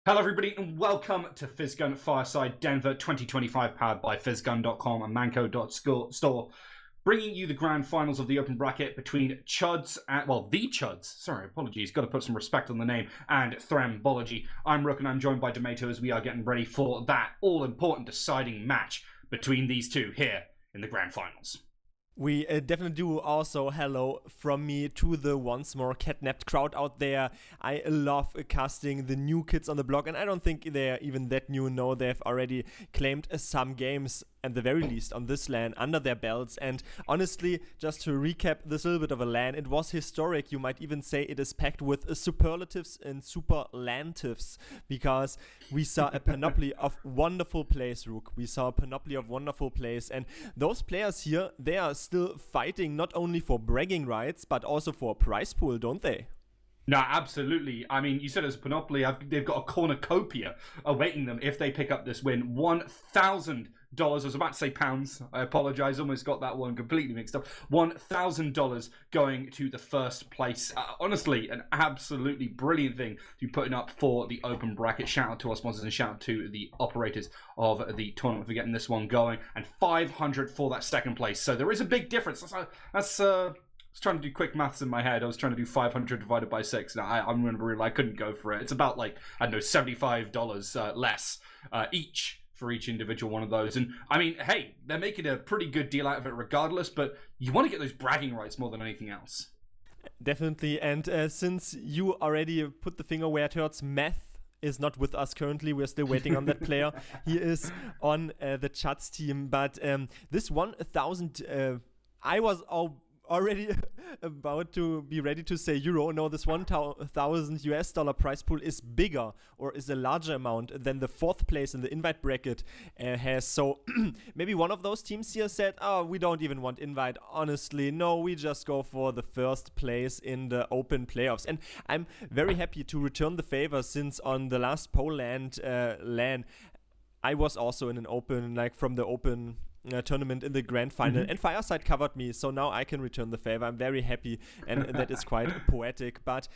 Hello everybody and welcome to Physgun Fireside Denver 2025 powered by Physgun.com and Manco.store, bringing you the grand finals of the open bracket between Chuds and, the Chuds, sorry, apologies, got to put some respect on the name, and Thrembology. I'm Rook and I'm joined by Tomato as we are getting ready for that all-important deciding match between these two here in the grand finals. We definitely do. Also, hello from me to the once more catnapped crowd out there. I love casting the new kids on the block, and I don't think they're even that new. No, they've already claimed some games, at the very least, on this LAN under their belts. And honestly, just to recap this little bit of a LAN, it was historic. You might even say it is packed with superlatives and superlantives, because we saw a panoply of wonderful plays, Rook. We saw a panoply of wonderful plays, and those players here, they are still fighting not only for bragging rights, but also for a prize pool, don't they? No, absolutely. I mean, you said it's a panoply. They've got a cornucopia awaiting them if they pick up this win. $1,000. I was about to say pounds. I apologize. Almost got that one completely mixed up. $1,000 going to the first place. Honestly, an absolutely brilliant thing to be putting up for the open bracket. Shout out to our sponsors and shout out to the operators of the tournament for getting this one going. And $500 for that second place. So there is a big difference. That's I was trying to do quick maths in my head. I was trying to do 500 divided by 6. Now, I'm going to realize I couldn't go for it. It's about, like, I don't know, $75 less each for each individual one of those. And, I mean, hey, they're making a pretty good deal out of it regardless, but you want to get those bragging rights more than anything else. Definitely. And since you already put the finger where it hurts, Meth is not with us currently. We're still waiting on that player. He is on the Chuds team. But this 1,000, I was already about to be ready to say euro. No, this $1,000 prize pool is bigger, or is a larger amount than the fourth place in the invite bracket has. So maybe one of those teams here said, oh, we don't even want invite. Honestly, no, we just go for the first place in the open playoffs. And I'm very happy to return the favor, since on the last Poland LAN, I was also in an open, like from the open tournament in the grand final, and Fireside covered me, so now I can return the favor. I'm very happy, and that is quite poetic. But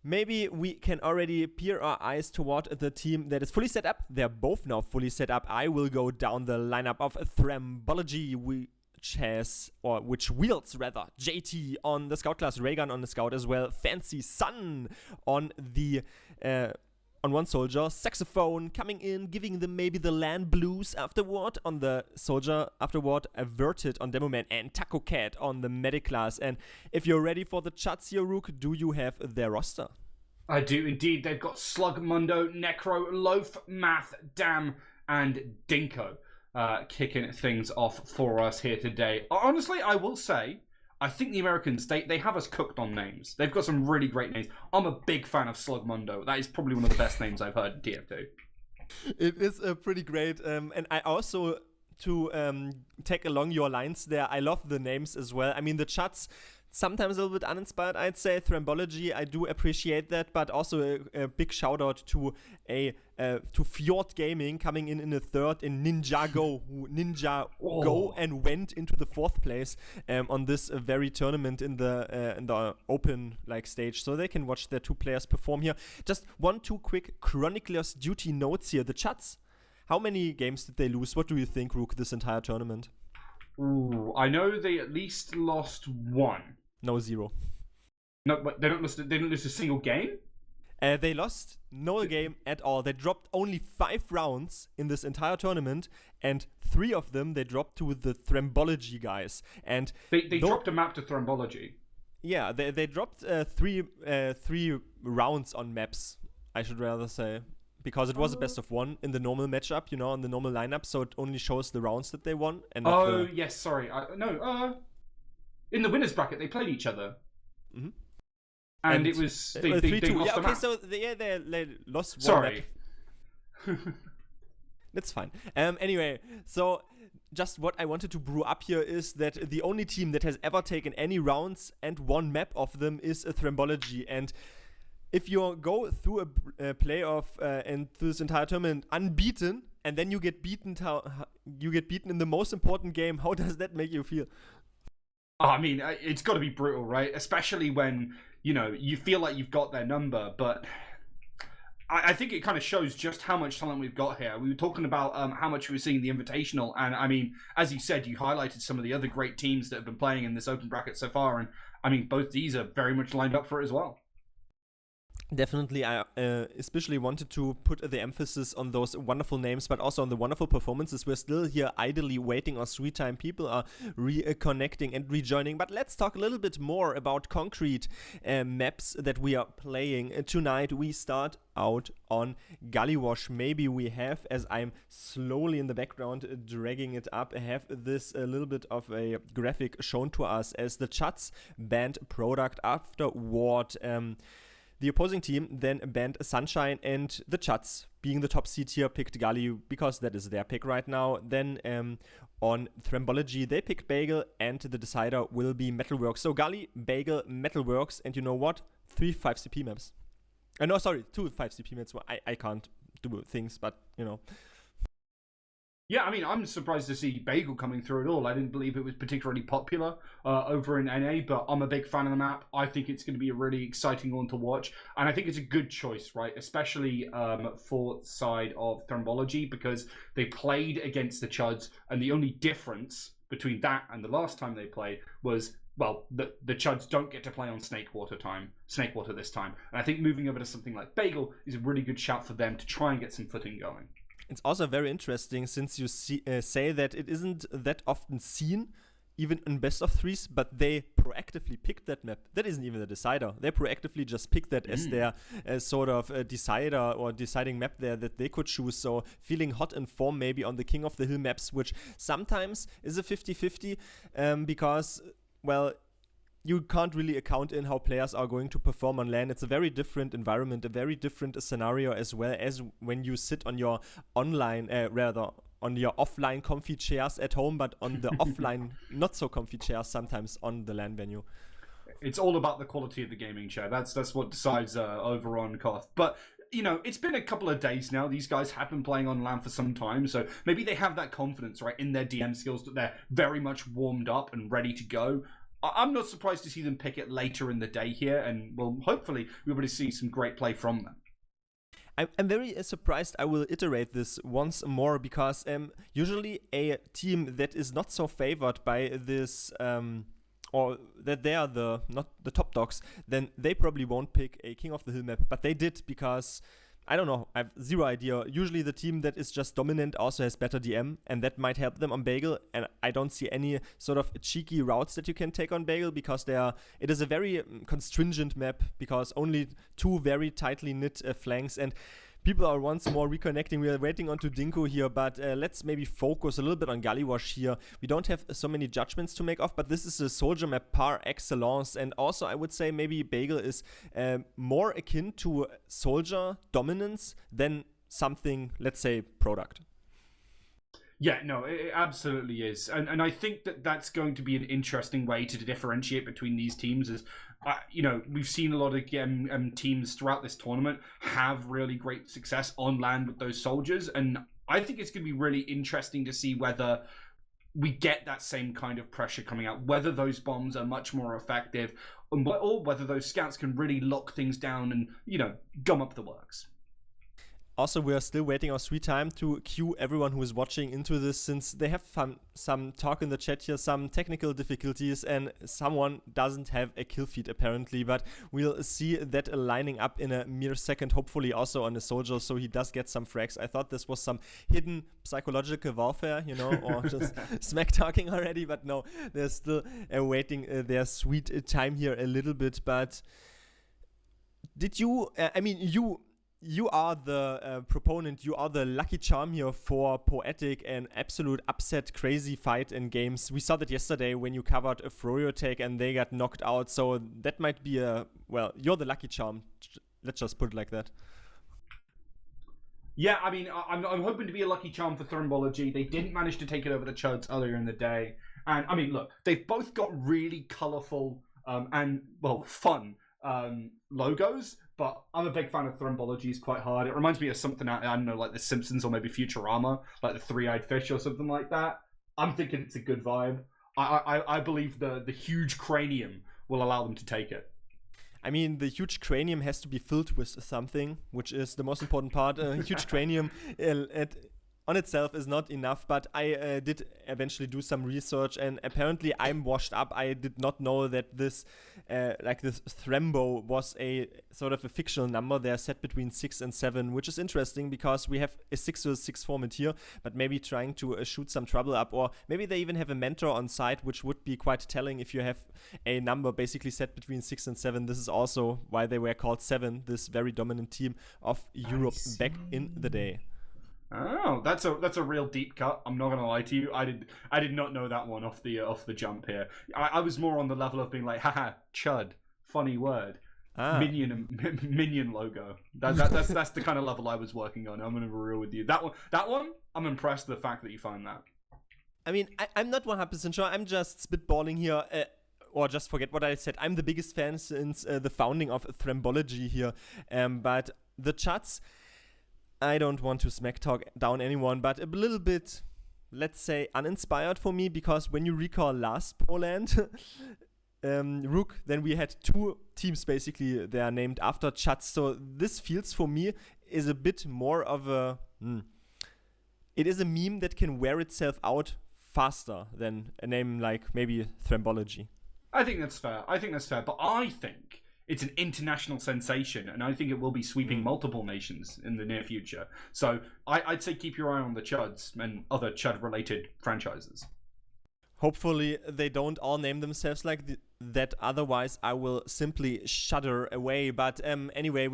maybe we can already peer our eyes toward the team that is fully set up. They're both now fully set up. I will go down the lineup of Thrembology, which wields JT on the scout class, Raygun on the scout as well, Fancy Sun on the on one soldier, Saxophone coming in, giving them maybe the land blues afterward on the soldier, afterward Averted on Demo Man, and Taco Cat on the medic class. And if you're ready for the Chuds here, Rook, do you have their roster? I do indeed. They've got Slug, Mundo, Necro, Loaf, Math, Dam, and Dinko kicking things off for us here today. Honestly, I will say, I think the Americans, they have us cooked on names. They've got some really great names. I'm a big fan of Slug Mundo. That is probably one of the best names I've heard in TF2. It is pretty great. And I also, to tag along your lines there, I love the names as well. I mean, the Chuds, sometimes a little bit uninspired, I'd say. Thrembology, I do appreciate that, but also a big shout out to Fjord Gaming coming in a third, in Ninja Go, Go and went into the fourth place on this very tournament in the open stage, so they can watch their two players perform here. Just two quick Chronicler's duty notes here. The Chuds, how many games did they lose? What do you think, Rook, this entire tournament? Ooh, I know they at least lost one. No, 0. No, but they didn't lose a single game? They lost no game at all. They dropped only 5 rounds in this entire tournament, and 3 of them they dropped to the Thrembology guys. And they dropped a map to Thrembology. Yeah, they dropped 3 rounds on maps, I should rather say. Because it was a best of 1 in the normal matchup, on the normal lineup, so it only shows the rounds that they won. And yes, sorry. In the winners bracket, they played each other. Mm-hmm. And it was... They lost the map. So they lost one sorry. map. That's fine. Anyway, so just what I wanted to brew up here is that the only team that has ever taken any rounds and one map of them is a Thrembology. And if you go through a playoff and through this entire tournament unbeaten, and then you get beaten in the most important game, how does that make you feel? I mean, it's got to be brutal, right? Especially when, you feel like you've got their number, but I think it kind of shows just how much talent we've got here. We were talking about how much we were seeing the Invitational, and I mean, as you said, you highlighted some of the other great teams that have been playing in this open bracket so far, and I mean, both these are very much lined up for it as well. Definitely, I especially wanted to put the emphasis on those wonderful names, but also on the wonderful performances. We're still here idly waiting on sweet time. People are reconnecting and rejoining. But let's talk a little bit more about concrete maps that we are playing. Tonight, we start out on Gullywash. Maybe we have, as I'm slowly in the background dragging it up, have this a little bit of a graphic shown to us as the Chuds banned product afterward. The opposing team then banned Sunshine, and the Chuds, being the top seed here, picked Gully because that is their pick right now. Then on Thrembology, they picked Bagel, and the decider will be Metalworks. So Gully, Bagel, Metalworks, and you know what? 3 5CP maps. No, sorry, 2 5CP maps. I can't do things, but you know. Yeah, I mean, I'm surprised to see Bagel coming through at all. I didn't believe it was particularly popular over in NA, but I'm a big fan of the map. I think it's going to be a really exciting one to watch, and I think it's a good choice, right? Especially for side of Thrembology, because they played against the Chuds, and the only difference between that and the last time they played was, well, the Chuds don't get to play on Snakewater this time. And I think moving over to something like Bagel is a really good shout for them to try and get some footing going. It's also very interesting since you say that it isn't that often seen, even in best of threes, but they proactively picked that map. That isn't even a decider. They proactively just picked that as their sort of decider or deciding map there that they could choose. So feeling hot in form maybe on the King of the Hill maps, which sometimes is a 50-50 because, well, you can't really account in how players are going to perform on LAN. It's a very different environment, a very different scenario, as well as when you sit on your online, on your offline comfy chairs at home, but on the offline not so comfy chairs sometimes on the LAN venue. It's all about the quality of the gaming chair. That's what decides over on Koth. But you know, it's been a couple of days now. These guys have been playing on LAN for some time, so maybe they have that confidence, right, in their DM skills that they're very much warmed up and ready to go. I'm not surprised to see them pick it later in the day here, and well, hopefully we're able to see some great play from them. I'm very surprised. I will iterate this once more because usually a team that is not so favored by this or that they are not the top dogs, then they probably won't pick a King of the Hill map, but they did because I don't know, I have zero idea. Usually the team that is just dominant also has better DM, and that might help them on Bagel, and I don't see any sort of cheeky routes that you can take on Bagel because it is a very constringent map because only 2 very tightly knit flanks, and people are once more reconnecting. We are waiting on to Dinko here, but let's maybe focus a little bit on Gullywash here. We don't have so many judgments to make of, but this is a soldier map par excellence. And also, I would say maybe Bagel is more akin to soldier dominance than something, let's say, product. Yeah, no, it absolutely is. And I think that's going to be an interesting way to differentiate between these teams is, you know, we've seen a lot of teams throughout this tournament have really great success on LAN with those soldiers. And I think it's going to be really interesting to see whether we get that same kind of pressure coming out, whether those bombs are much more effective or whether those scouts can really lock things down and, you know, gum up the works. Also, we are still waiting our sweet time to cue everyone who is watching into this, since they have some talk in the chat here, some technical difficulties, and someone doesn't have a kill feed apparently, but we'll see that lining up in a mere second, hopefully also on a soldier, so he does get some frags. I thought this was some hidden psychological warfare, you know, or just smack talking already, but no, they're still awaiting their sweet time here a little bit. But did you, you are the proponent, you are the lucky charm here for poetic and absolute upset crazy fight in games. We saw that yesterday when you covered a Froyo take and they got knocked out, so that might be you're the lucky charm. Let's just put it like that. Yeah, I mean, I'm hoping to be a lucky charm for Thrembology. They didn't manage to take it over the Chuds earlier in the day. And, I mean, look, they've both got really colourful and, well, fun logos, but I'm a big fan of Thrembology. It's quite hard. It reminds me of something, I don't know, like The Simpsons or maybe Futurama, like the Three-Eyed Fish or something like that. I'm thinking it's a good vibe. I believe the huge cranium will allow them to take it. I mean, the huge cranium has to be filled with something, which is the most important part. Huge cranium on itself is not enough, but I did eventually do some research, and apparently I'm washed up. I did not know that this thrembo was a sort of a fictional number. They're set between 6 and 7, which is interesting because we have a 6-6 format here, but maybe trying to shoot some trouble up, or maybe they even have a mentor on site, which would be quite telling if you have a number basically set between 6 and 7. This is also why they were called 7, this very dominant team of Europe back in the day. Oh, that's a real deep cut. I'm not gonna lie to you. I did not know that one off the jump here. I was more on the level of being like, haha, chud, funny word, minion logo. That's the kind of level I was working on. I'm gonna be real with you. That one, I'm impressed with the fact that you find that. I mean, I'm not 100% sure. I'm just spitballing here. Or just forget what I said. I'm the biggest fan since the founding of thrembology here. But the Chuds, I don't want to smack talk down anyone, but a little bit, let's say, uninspired for me, because when you recall last Poland, Rook, then we had 2 teams basically they are named after Chuds. So this feels for me is a bit more of a... It is a meme that can wear itself out faster than a name like maybe Thrembology. I think that's fair. But I think it's an international sensation, and I think it will be sweeping multiple nations in the near future. So I'd say keep your eye on the Chuds and other Chud-related franchises. Hopefully they don't all name themselves like that, otherwise I will simply shudder away. But anyway,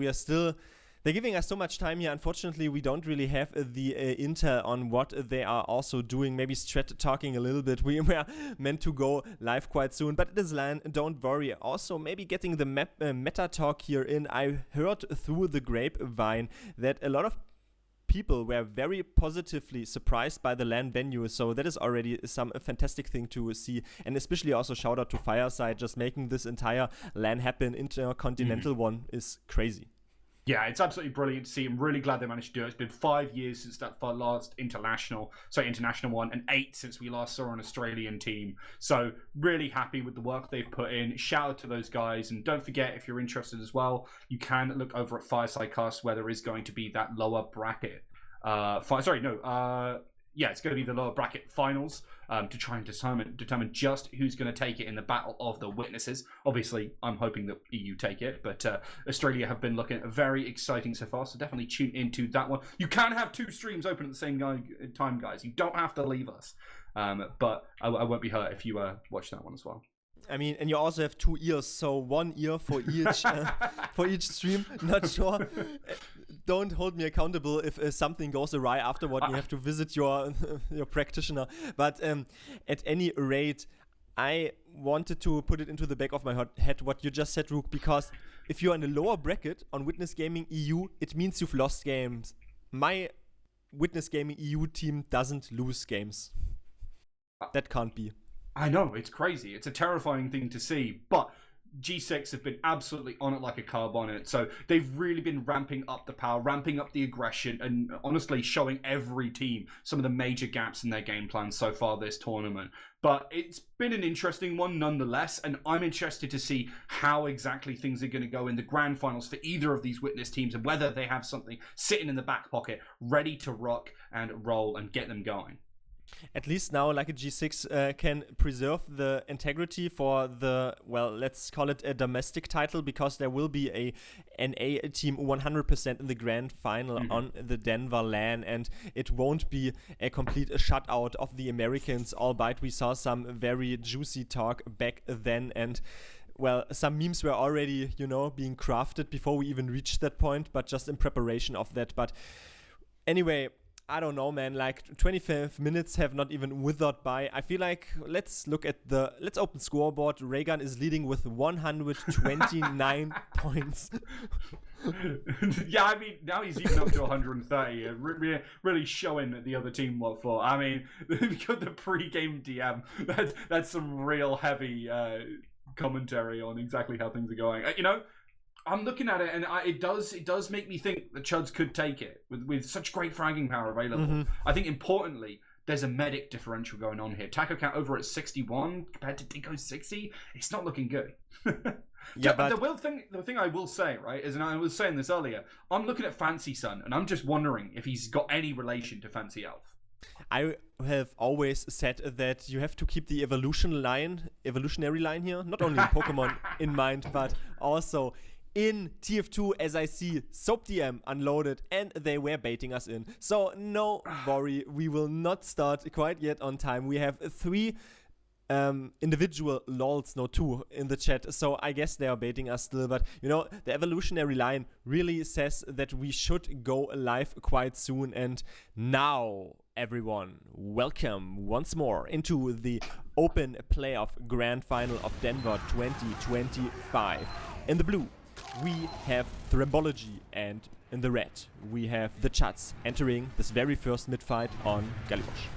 they're giving us so much time here. Unfortunately, we don't really have the intel on what they are also doing. Maybe Strat talking a little bit. We were meant to go live quite soon, but it is LAN, don't worry. Also, maybe getting the meta talk here in. I heard through the grapevine that a lot of people were very positively surprised by the LAN venue, so that is already some fantastic thing to see. And especially also shout out to Fireside, just making this entire LAN happen. Intercontinental one is crazy. Yeah, it's absolutely brilliant to see. I'm really glad they managed to do it. It's been 5 years since that last international one, and 8 since we last saw an Australian team. So really happy with the work they've put in. Shout out to those guys. And don't forget, if you're interested as well, you can look over at Fireside Cast, where there is going to be that lower bracket. It's going to be the lower bracket finals to try and determine just who's going to take it in the battle of the witnesses. Obviously, I'm hoping that EU take it, but Australia have been looking very exciting so far, so definitely tune into that one. You can have 2 streams open at the same time, guys. You don't have to leave us, but I won't be hurt if you watch that one as well. I mean, and you also have 2 ears, so 1 ear for each stream. Not sure. Don't hold me accountable if something goes awry afterward. You have to visit your practitioner. But at any rate, I wanted to put it into the back of my head what you just said, Rook, because if you're in the lower bracket on Witness Gaming EU, it means you've lost games. My Witness Gaming EU team doesn't lose games. That can't be. I know, it's crazy. It's a terrifying thing to see, but G6 have been absolutely on it like a carb on it. So they've really been ramping up the power, ramping up the aggression, and honestly showing every team some of the major gaps in their game plan so far this tournament. But it's been an interesting one nonetheless, and I'm interested to see how exactly things are going to go in the grand finals for either of these Witness teams, and whether they have something sitting in the back pocket ready to rock and roll and get them going. At least now, like a G6 can preserve the integrity for the, well, let's call it a domestic title, because there will be a NA team 100% in the grand final on the Denver LAN, and it won't be a complete shutout of the Americans, albeit we saw some very juicy talk back then, and well, some memes were already, being crafted before we even reached that point, but just in preparation of that. But anyway, I don't know, man, like 25 minutes have not even withered by. I feel like let's open scoreboard. Raygun is leading with 129 points. Yeah, I mean, now he's even up to 130. Really showing the other team what for. I mean, the pre-game DM, that's some real heavy commentary on exactly how things are going. I'm looking at it, and it does make me think the Chuds could take it with such great fragging power available. I think importantly, there's a medic differential going on here. Taco count over at 61 compared to Dinko's 60. It's not looking good. Yeah, but the thing I will say, right, is, and I was saying this earlier, I'm looking at Fancy Sun, and I'm just wondering if he's got any relation to Fancy Elf. I have always said that you have to keep the evolutionary line here, not only in Pokemon in mind, but also in TF2, as I see Soap DM unloaded, and they were baiting us in. So no worry, we will not start quite yet on time. We have 3 individual lols, no 2 in the chat, so I guess they are baiting us still, but you know, the evolutionary line really says that we should go live quite soon. And now, everyone, welcome once more into the Open Playoff Grand Final of Denver 2025. In the blue, we have Thrembology, and in the red, we have the Chuds entering this very first mid-fight on Gullywash.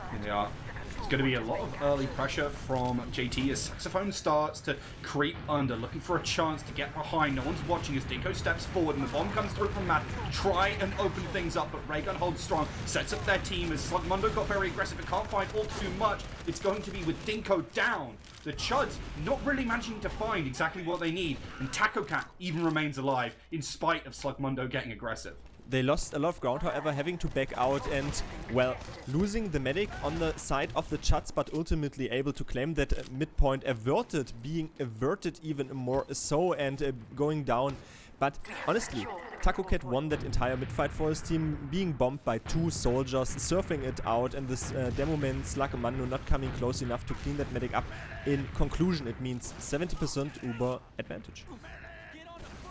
Here they are. It's going to be a lot of early pressure from JT as Saxophone starts to creep under, looking for a chance to get behind. No one's watching as Dinko steps forward and the bomb comes through from Matt. Try and open things up, but Raygun holds strong, sets up their team as Slugmundo got very aggressive and can't find all too much. It's going to be with Dinko down. The Chuds not really managing to find exactly what they need, and Taco Cat even remains alive in spite of Slugmundo getting aggressive. They lost a lot of ground, however, having to back out and, well, losing the medic on the side of the Chuds, but ultimately able to claim that midpoint averted, being averted even more so, and going down. But honestly, Taco Cat won that entire midfight for his team, being bombed by 2 soldiers, surfing it out, and this demo man Slugmundo not coming close enough to clean that medic up. In conclusion, it means 70% Uber advantage.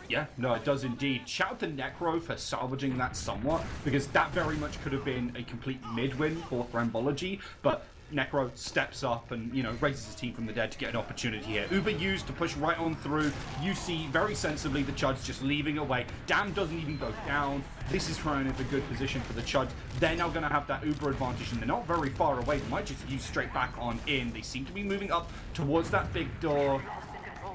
Yeah, no, it does indeed. Shout out to Necro for salvaging that somewhat, because that very much could have been a complete mid-win for Thrembology, but Necro steps up and, you know, raises his team from the dead to get an opportunity here. Uber used to push right on through. You see very sensibly the Chuds just leaving away. Dam doesn't even go down. This is thrown into a good position for the Chuds. They're now going to have that Uber advantage, and they're not very far away. They might just use straight back on in. They seem to be moving up towards that big door.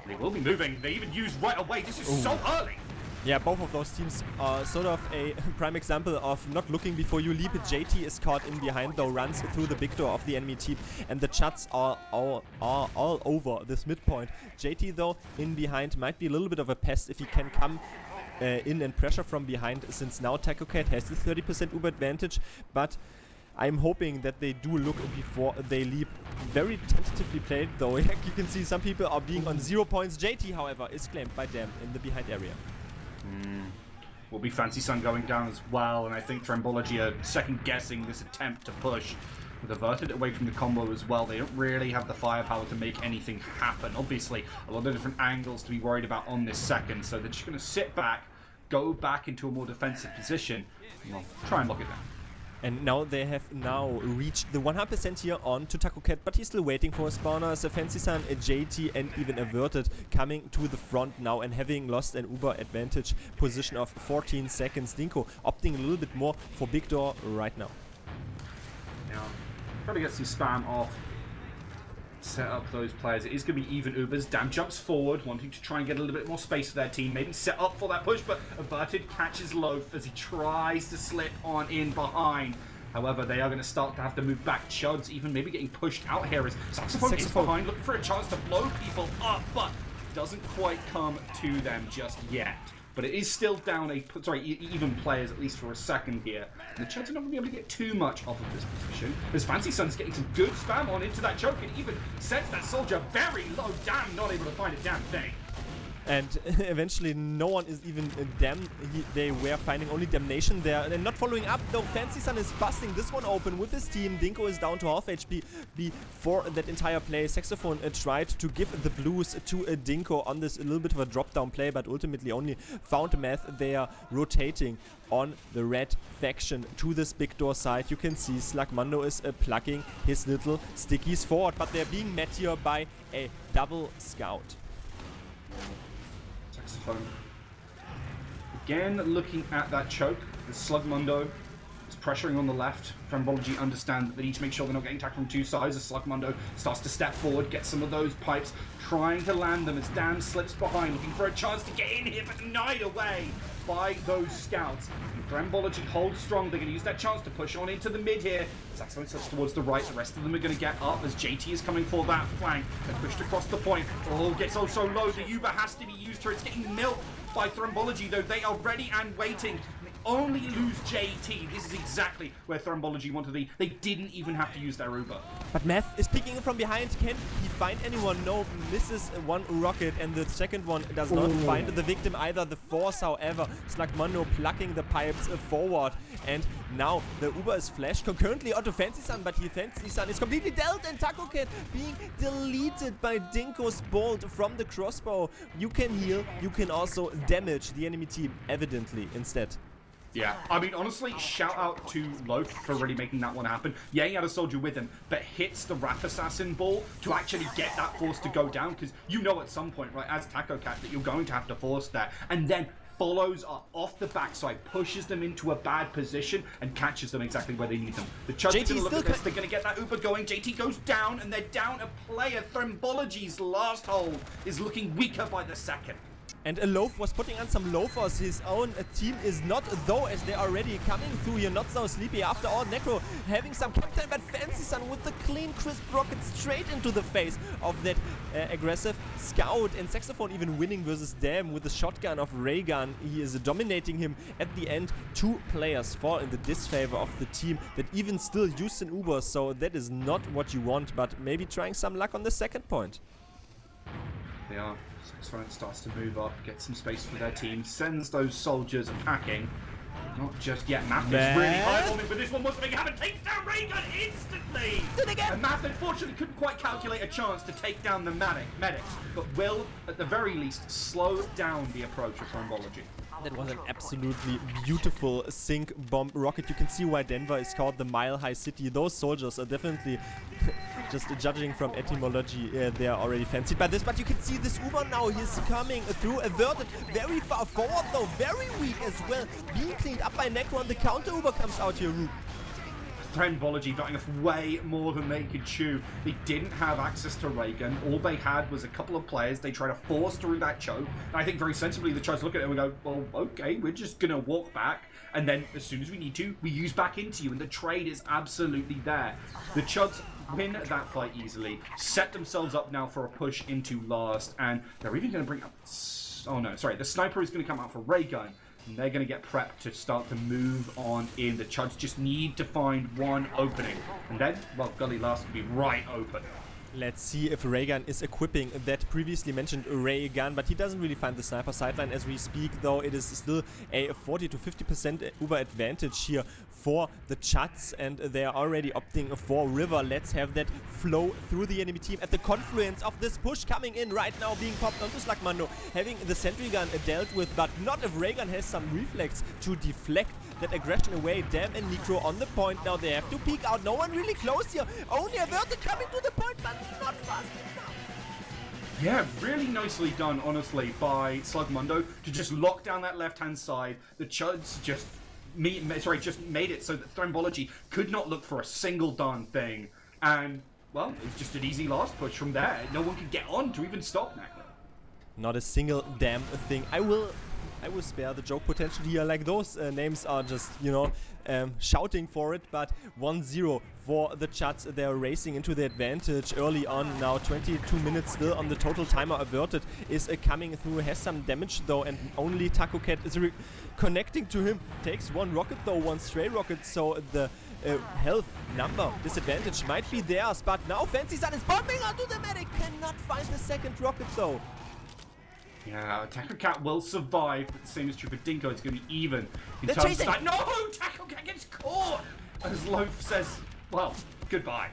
They will be moving. They even use right away. This is so early. Yeah, both of those teams are sort of a prime example of not looking before you leap. JT is caught in behind, though, runs through the big door of the enemy team, and the Chuds are all over this midpoint. JT, though, in behind might be a little bit of a pest if he can come in and pressure from behind, since now Taco Cat has the 30% Uber advantage, but I'm hoping that they do look before they leap. Very tentatively played, though. You can see some people are being on 0 points. JT, however, is claimed by Dam in the behind area. Will be Fancy Sun going down as well, and I think Thrembology are second-guessing this attempt to push. With averted away from the combo as well, they don't really have the firepower to make anything happen. Obviously, a lot of different angles to be worried about on this second, so they're just going to sit back, go back into a more defensive position, and we'll try and lock it down. And now they have reached the 100% here on to Taco Cat, but he's still waiting for a spawner. As a Fancy Sun, a JT, and even Averted coming to the front now and having lost an Uber advantage position of 14 seconds. Dinko opting a little bit more for Big Door right now. Now, try to get some spam off. Set up those players. It is going to be even Ubers. Dam jumps forward, wanting to try and get a little bit more space for their team. Maybe set up for that push, but Averted catches Loaf as he tries to slip on in behind. However, they are going to start to have to move back. Chuds even maybe getting pushed out here as Saxophone is behind, looking for a chance to blow people up, but doesn't quite come to them just yet. But it is still down even players, at least for a second here. And the Chuds are not going to be able to get too much off of this position, as Fancy Sun's getting some good spam on into that choke, and even sets that soldier very low. Damn, not able to find a damn thing. And eventually no one is even they were finding only Damnation there. And not following up, though. Fancy Sun is busting this one open with his team. Dinko is down to half HP before that entire play. Saxophone tried to give the blues to Dinko on this a little bit of a drop-down play, but ultimately only found Math. They are rotating on the red faction to this big door side. You can see Slugmundo is plugging his little stickies forward, but they're being met here by a double scout. Saxophone. Again, looking at that choke, the Slugmundo is pressuring on the left. Thrembology understand that they need to make sure they're not getting attacked from 2 sides. As Slugmundo starts to step forward, get some of those pipes, trying to land them as Dan slips behind, looking for a chance to get in here, but denied away. by those scouts. And thrembology holds strong. They're going to use that chance to push on into the mid here. Saxophone sets towards the right. The rest of them are going to get up as JT is coming for that flank. They're pushed across the point. Oh, gets also low. The Uber has to be used here. It's getting milked by thrembology, though. They are ready and waiting. Only lose JT. This is exactly where thrembology wanted to be. They didn't even have to use their Uber. But Math is peeking from behind. Can he find anyone? No, misses one rocket, and the second one does not find the victim either. The force, however, Slugmundo plucking the pipes forward. And now the Uber is flashed concurrently onto Fancysun, but Fancysun is completely dealt, and TacoCat being deleted by Dinko's bolt from the crossbow. You can heal, you can also damage the enemy team, evidently, instead. Yeah, I mean, honestly, shout out to Loaf for really making that one happen. Yeah, he had a soldier with him, but hits the Wrap Assassin ball to actually get that force to go down, because you know at some point, right, as TacoCat, that you're going to have to force that, and then follows up off the backside, pushes them into a bad position, and catches them exactly where they need them. The Chuds are going to look at this, they're going to get that Uber going, JT goes down, and they're down a player. Thrembology's last hold is looking weaker by the second. And a Loaf was putting on some loafers. His own team is not though, as they're already coming through here. Not so sleepy after all. Necro having some captain, but Fancysun with the clean, crisp rocket straight into the face of that aggressive scout. And Saxophone even winning versus Dam with the shotgun of Raygun. He is dominating him at the end. 2 players fall in the disfavor of the team that even still used an Uber. So that is not what you want, but maybe trying some luck on the second point. They are. Saxophone starts to move up, get some space for their team, sends those soldiers packing. Not just yet. Math is really high on him, but this one must make it happen. Takes down Raygun instantly! And Math unfortunately couldn't quite calculate a chance to take down the medics, but will, at the very least, slow down the approach of Thrembology. That was an absolutely beautiful sync bomb rocket. You can see why Denver is called the Mile High City. Those soldiers are definitely, just judging from etymology, they are already fancied by this. But you can see this Uber now. He's coming through, averted very far forward though, very weak as well. Being cleaned up by Necro, and the counter Uber comes out here, Rook. Thrembology biting off way more than they could chew. They didn't have access to Raygun. All they had was a couple of players. They try to force through that choke. And I think very sensibly the Chuds look at it and go, well, okay, we're just going to walk back. And then as soon as we need to, we use back into you. And the trade is absolutely there. The Chuds win that fight easily, set themselves up now for a push into last. And they're even going to bring up... Oh no, sorry. The sniper is going to come out for Raygun. And they're going to get prepped to start to move on in. The Chuds just need to find one opening. And then, well, Gullywash will be right open. Let's see if Raygun is equipping that previously mentioned Raygun, but he doesn't really find the sniper sideline as we speak, though it is still a 40 to 50% Uber advantage here for the Chuds, and they are already opting for River. Let's have that flow through the enemy team at the confluence of this push coming in right now, being popped onto Slugmundo, having the sentry gun dealt with, but not if Raygun has some reflex to deflect that aggression away. Dam and Necro on the point now. They have to peek out. No one really close here. Only averted coming to the point, but not fast enough. Yeah, really nicely done, honestly, by Slugmundo to just lock down that left-hand side. The Chuds just made it so that Thrembology could not look for a single darn thing. And, well, it was just an easy last push from there. No one could get on to even stop Necro. Not a single damn thing. I will spare the joke potential here, like those names are just, you know, shouting for it, but 1-0 for the Chuds. They're racing into the advantage early on now. 22 minutes still on the total. Timer averted is coming through, has some damage though, and only TacoCat is connecting to him. Takes one rocket though, one stray rocket, so the health number disadvantage might be theirs, but now Fancysun is bombing onto the medic. Cannot find the second rocket though. Yeah, TacoCat will survive, but the same is true for Dinko. It's going to be even. They're chasing! No! TacoCat gets caught! As Loaf says, well, goodbye.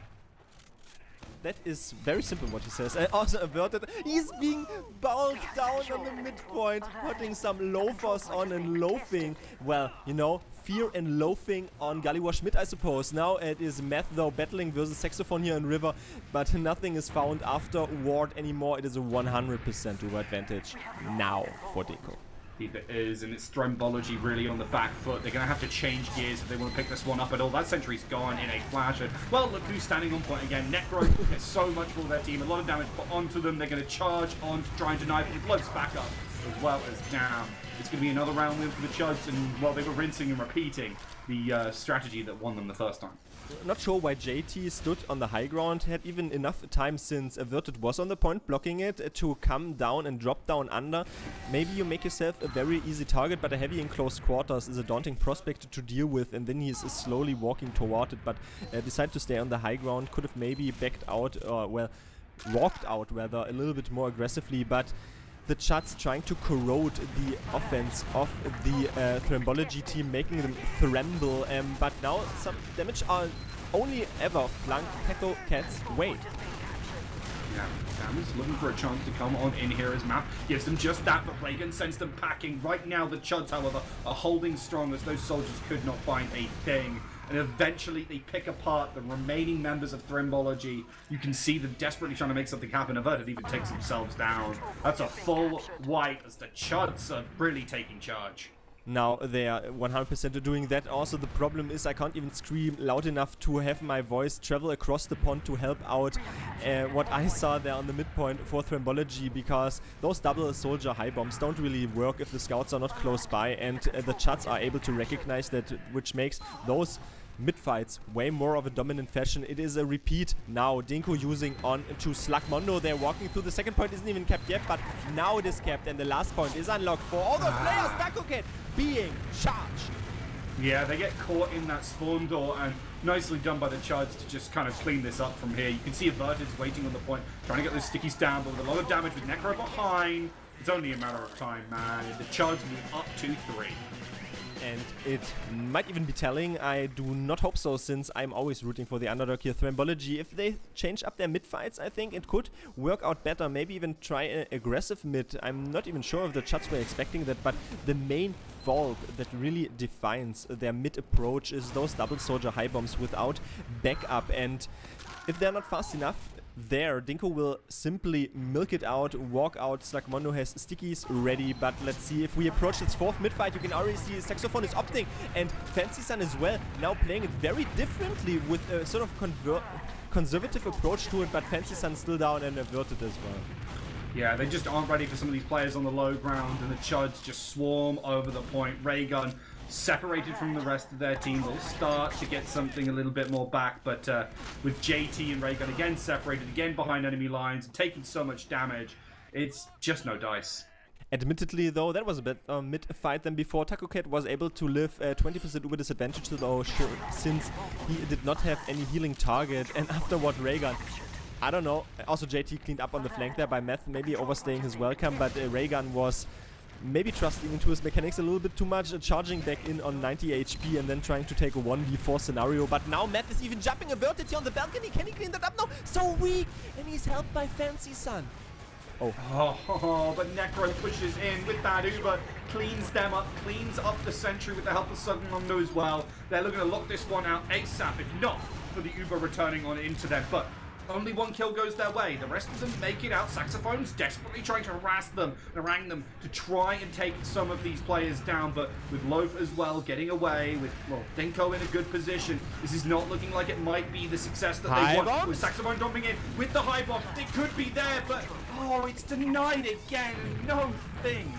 That is very simple what he says. Also averted. He's being bowled down on the midpoint, putting some loafers on and loafing. Well, you know, fear and loafing on Gullywash mid, I suppose. Now it is Math though battling versus Saxophone here in River, but nothing is found after Ward anymore. It is a 100% Uber advantage now for Deco. It is, and it's Thrembology really on the back foot. They're going to have to change gears if they want to pick this one up at all. That sentry's gone in a flash. And, well, look who's standing on point again. Necro gets so much for their team. A lot of damage put onto them. They're going to charge on to try and deny, but it blows back up. as well as down. It's going to be another round win for the Chuds, and, well, they were rinsing and repeating the strategy that won them the first time. Not sure why JT stood on the high ground, had even enough time since Averted was on the point blocking it to come down and drop down under. Maybe you make yourself a very easy target, but a heavy in close quarters is a daunting prospect to deal with, and then he is slowly walking toward it, but decided to stay on the high ground. Could have maybe backed out, or well, walked out rather, a little bit more aggressively, but the Chuds trying to corrode the offense of the thrembology team, making them thremble, but now some damage are only ever flung Taco Cat's way. Yeah, Samus looking for a chance to come on in here as Map gives them just that, but Reagan sends them packing. Right now the Chuds, however, are holding strong as those soldiers could not find a thing. And eventually they pick apart the remaining members of Thrembology. You can see them desperately trying to make something happen. Averted even takes themselves down. That's a full wipe as the Chuds are really taking charge. Now they are 100% doing that. Also the problem is I can't even scream loud enough to have my voice travel across the pond to help out what I saw there on the midpoint for Thrembology, because those double soldier high bombs don't really work if the scouts are not close by, and the Chuds are able to recognize that, which makes those mid-fights way more of a dominant fashion. It is a repeat now. Dinko using on to Slugmondo. They're walking through. The second point isn't even capped yet, but now it is capped, and the last point is unlocked for all those players. Tacocat being charged. Yeah, they get caught in that spawn door, and nicely done by the Chuds to just kind of clean this up from here. You can see Averted's waiting on the point, trying to get those stickies down, but with a lot of damage with Necro behind. It's only a matter of time, man. The Chuds move up 2-3. And it might even be telling. I do not hope so, since I'm always rooting for the underdog here. Thrembology, if they change up their mid-fights, I think it could work out better. Maybe even try an aggressive mid. I'm not even sure if the Chuds were expecting that, but the main fault that really defines their mid approach is those double soldier high bombs without backup. And if they're not fast enough, Dinko will simply milk it out, walk out. Slugmondo has stickies ready, but let's see if we approach its fourth mid-fight. You can already see Saxophone is opting, and Fancy Sun as well, now playing it very differently with a sort of conservative approach to it, but Fancy Sun still down and Averted as well. Yeah, they just aren't ready for some of these players on the low ground, and the Chuds just swarm over the point. Raygun separated from the rest of their team. They'll start to get something a little bit more back, but with JT and Raygun again separated, again behind enemy lines, taking so much damage, it's just no dice. Admittedly, though, that was a bit mid-fight than before. Tacocat was able to live 20% Uber disadvantage, though, since he did not have any healing target, and afterward Raygun, I don't know, also JT cleaned up on the flank there by Meth, maybe overstaying his welcome, but Raygun was maybe trusting into his mechanics a little bit too much, charging back in on 90 HP and then trying to take a 1v4 scenario. But now Meth is even jumping Averted here on the balcony. Can he clean that up? No, so weak, and he's helped by Fancy Sun. Oh, but Necro pushes in with that Uber, cleans them up, cleans up the sentry with the help of Slugmondo as well. They're looking to lock this one out ASAP, if not for the Uber returning on into them. But only one kill goes their way. The rest of them make it out. Saxophone's desperately trying to harass them and harangue them to try and take some of these players down, but with Loaf as well getting away, with, well, Dinko in a good position. This is not looking like it might be the success that they want. Bombs? With Saxophone jumping in with the high bomb, it could be there, but oh, it's denied again. No thing.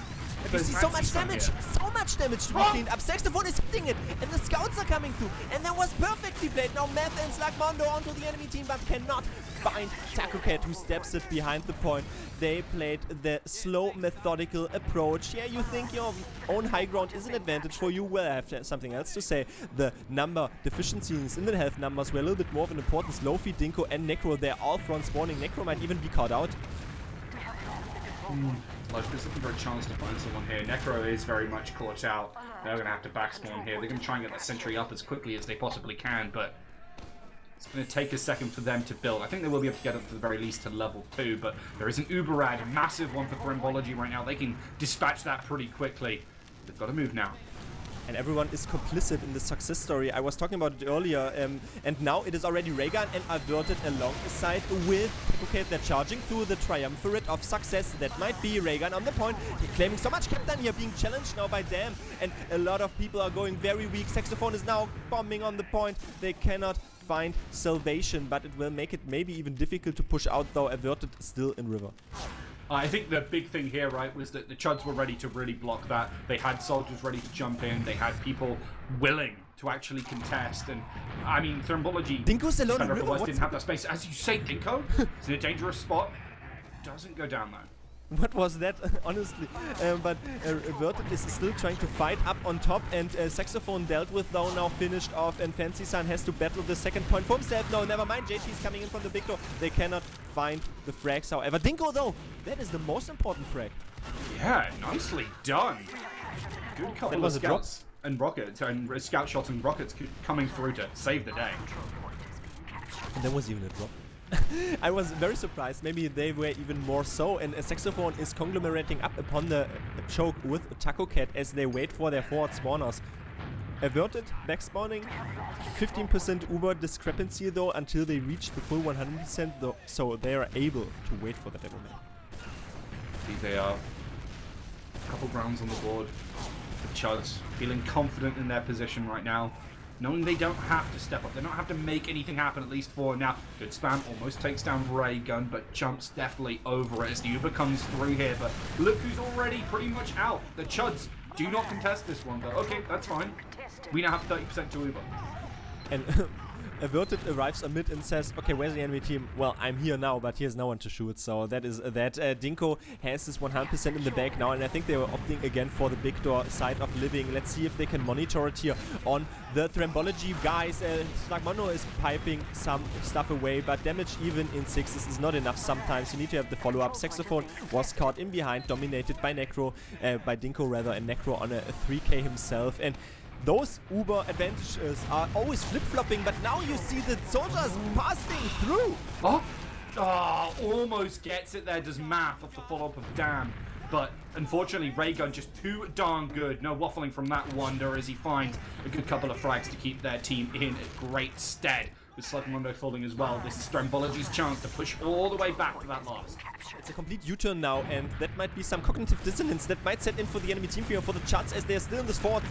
You see so much damage to be cleaned up. Saxophone is hitting it, and the scouts are coming through, and that was perfectly played. Now Meth and Slugmondo onto the enemy team, but cannot find Tacocat, who steps it behind the point. They played the slow, methodical approach. Yeah, you think your own high ground is an advantage for you? Well, I have something else to say. The number deficiencies in the health numbers were a little bit more of an importance. Lofi, Dinko, and Necro, they're all front spawning. Necro might even be caught out. Loaf is looking for a chance to find someone here. Necro is very much caught out. They're going to have to backspawn here. They're going to try and get that sentry up as quickly as they possibly can, but it's going to take a second for them to build. I think they will be able to get up to the very least to level 2, but there is an Uberad, a massive one for Thrembology right now. They can dispatch that pretty quickly. They've got to move now. And everyone is complicit in the success story. I was talking about it earlier, and now it is already Raygun and Averted alongside with Tacocat. They're charging through the triumvirate of success. That might be Raygun on the point. Claiming so much Captain here, being challenged now by Dam, and a lot of people are going very weak. Saxophone is now bombing on the point. They cannot find salvation, but it will make it maybe even difficult to push out, though. Averted still in river. I think the big thing here, right, was that the Chuds were ready to really block that. They had soldiers ready to jump in. They had people willing to actually contest. And, I mean, thrembology, Dinko's alone in Defender of the river. West didn't have that space. As you say, Dinko is in a dangerous spot. Doesn't go down, though. What was that, honestly? But Verted is still trying to fight up on top, and Saxophone dealt with though, now finished off, and Fancy Sun has to battle the second point for himself. No, never mind, JT is coming in from the big door. They cannot find the frags, however. Dinko though, that is the most important frag. Yeah, nicely done. Good couple of scouts and rockets, and scout shots and rockets coming through to save the day. And there was even a drop. I was very surprised. Maybe they were even more so. And a Saxophone is conglomerating up upon the choke with a Taco Cat as they wait for their forward spawners. Averted, back spawning, 15% Uber discrepancy though until they reach the full 100% though, so they are able to wait for the Devil Man. They are a couple rounds on the board. The Chuds feeling confident in their position right now, knowing they don't have to step up, they don't have to make anything happen, at least for now. Good spam, almost takes down Ray Gun, but jumps definitely over it as the Uber comes through here. But look who's already pretty much out. The Chuds do not contest this one though. Okay, that's fine. We now have 30% to Uber. And Averted arrives amid and says, okay, where's the enemy team? Well, I'm here now, but here's no one to shoot. So that is that. Dinko has this 100% in the bag now, and I think they were opting again for the big door side of living. Let's see if they can monitor it here on the thrembology guys. Slagmono is piping some stuff away, but damage even in 6s is not enough sometimes. You need to have the follow-up. Saxophone was caught in behind, dominated by by Dinko rather, and Necro on a 3k himself. And those Uber advantages are always flip-flopping, but now you see the soldiers passing through. Oh, almost gets it there, does math off the follow-up of Damn. But unfortunately, Raygun just too darn good. No waffling from that Wonder as he finds a good couple of frags to keep their team in great stead. With Slugmondo falling as well, this is Thrembology's chance to push all the way back to that last. It's a complete U-turn now, and that might be some cognitive dissonance that might set in for the enemy team here for the Chuds as they're still in this forward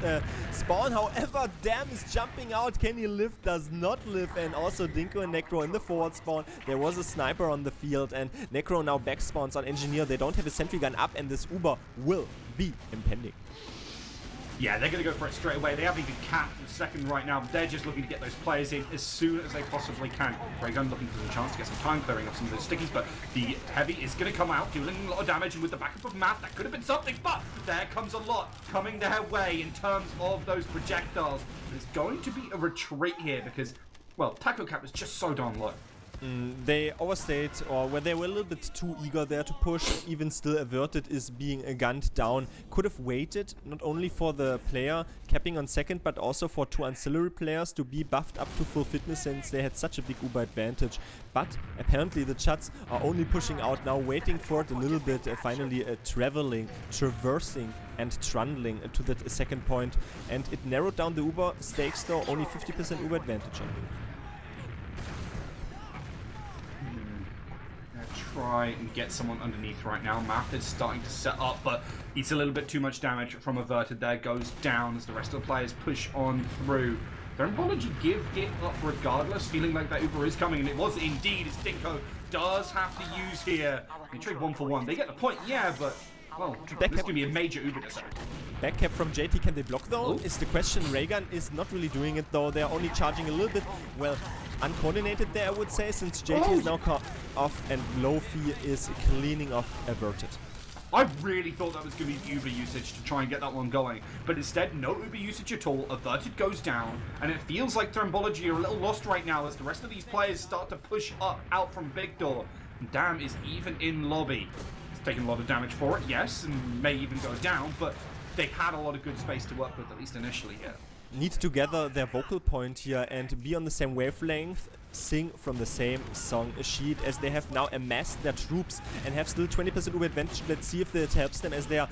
spawn. However, Damn is jumping out. Can he live? Does not live. And also Dinko and Necro in the forward spawn. There was a sniper on the field, and Necro now back spawns on Engineer. They don't have a sentry gun up, and this Uber will be impending. Yeah, they're going to go for it straight away. They haven't even capped the second right now. They're just looking to get those players in as soon as they possibly can. Raygun looking for the chance to get some time, clearing up some of those stickies, but the heavy is going to come out, dealing a lot of damage, and with the backup of Math, that could have been something, but there comes a lot coming their way in terms of those projectiles. There's going to be a retreat here because, well, Taco Cat was just so darn low. They overstayed, or where they were a little bit too eager there to push. Even still, Averted is being gunned down. Could have waited not only for the player capping on second, but also for two ancillary players to be buffed up to full fitness since they had such a big Uber advantage. But apparently the Chuds are only pushing out now, waiting for it a little bit, finally traversing and trundling to that second point. And it narrowed down the Uber stakes though, only 50% Uber advantage on you. Try and get someone underneath right now. Math is starting to set up, but it's a little bit too much damage from Averted there. Goes down as the rest of the players push on through. Thrembology give it up regardless, feeling like that Uber is coming, and it was indeed, as Dinko does have to use here. They trade 1 for 1. They get the point, yeah, but, well, this is going to be a major Uber decision. Back cap from JT, can they block though? Is the question. Raygun is not really doing it though. They're only charging a little bit, well, uncoordinated there I would say, since JT is now cut off and Lofi is cleaning off Averted. I really thought that was going to be Uber usage to try and get that one going, but instead no Uber usage at all. Averted goes down, and it feels like Thrembology are a little lost right now as the rest of these players start to push up out from Big Door. And Damn is even in lobby. He's taking a lot of damage for it, yes, and may even go down, but they had a lot of good space to work with, at least initially here. Need to gather their vocal point here and be on the same wavelength, sing from the same song sheet as they have now amassed their troops and have still 20% Uber advantage. Let's see if that helps them as they are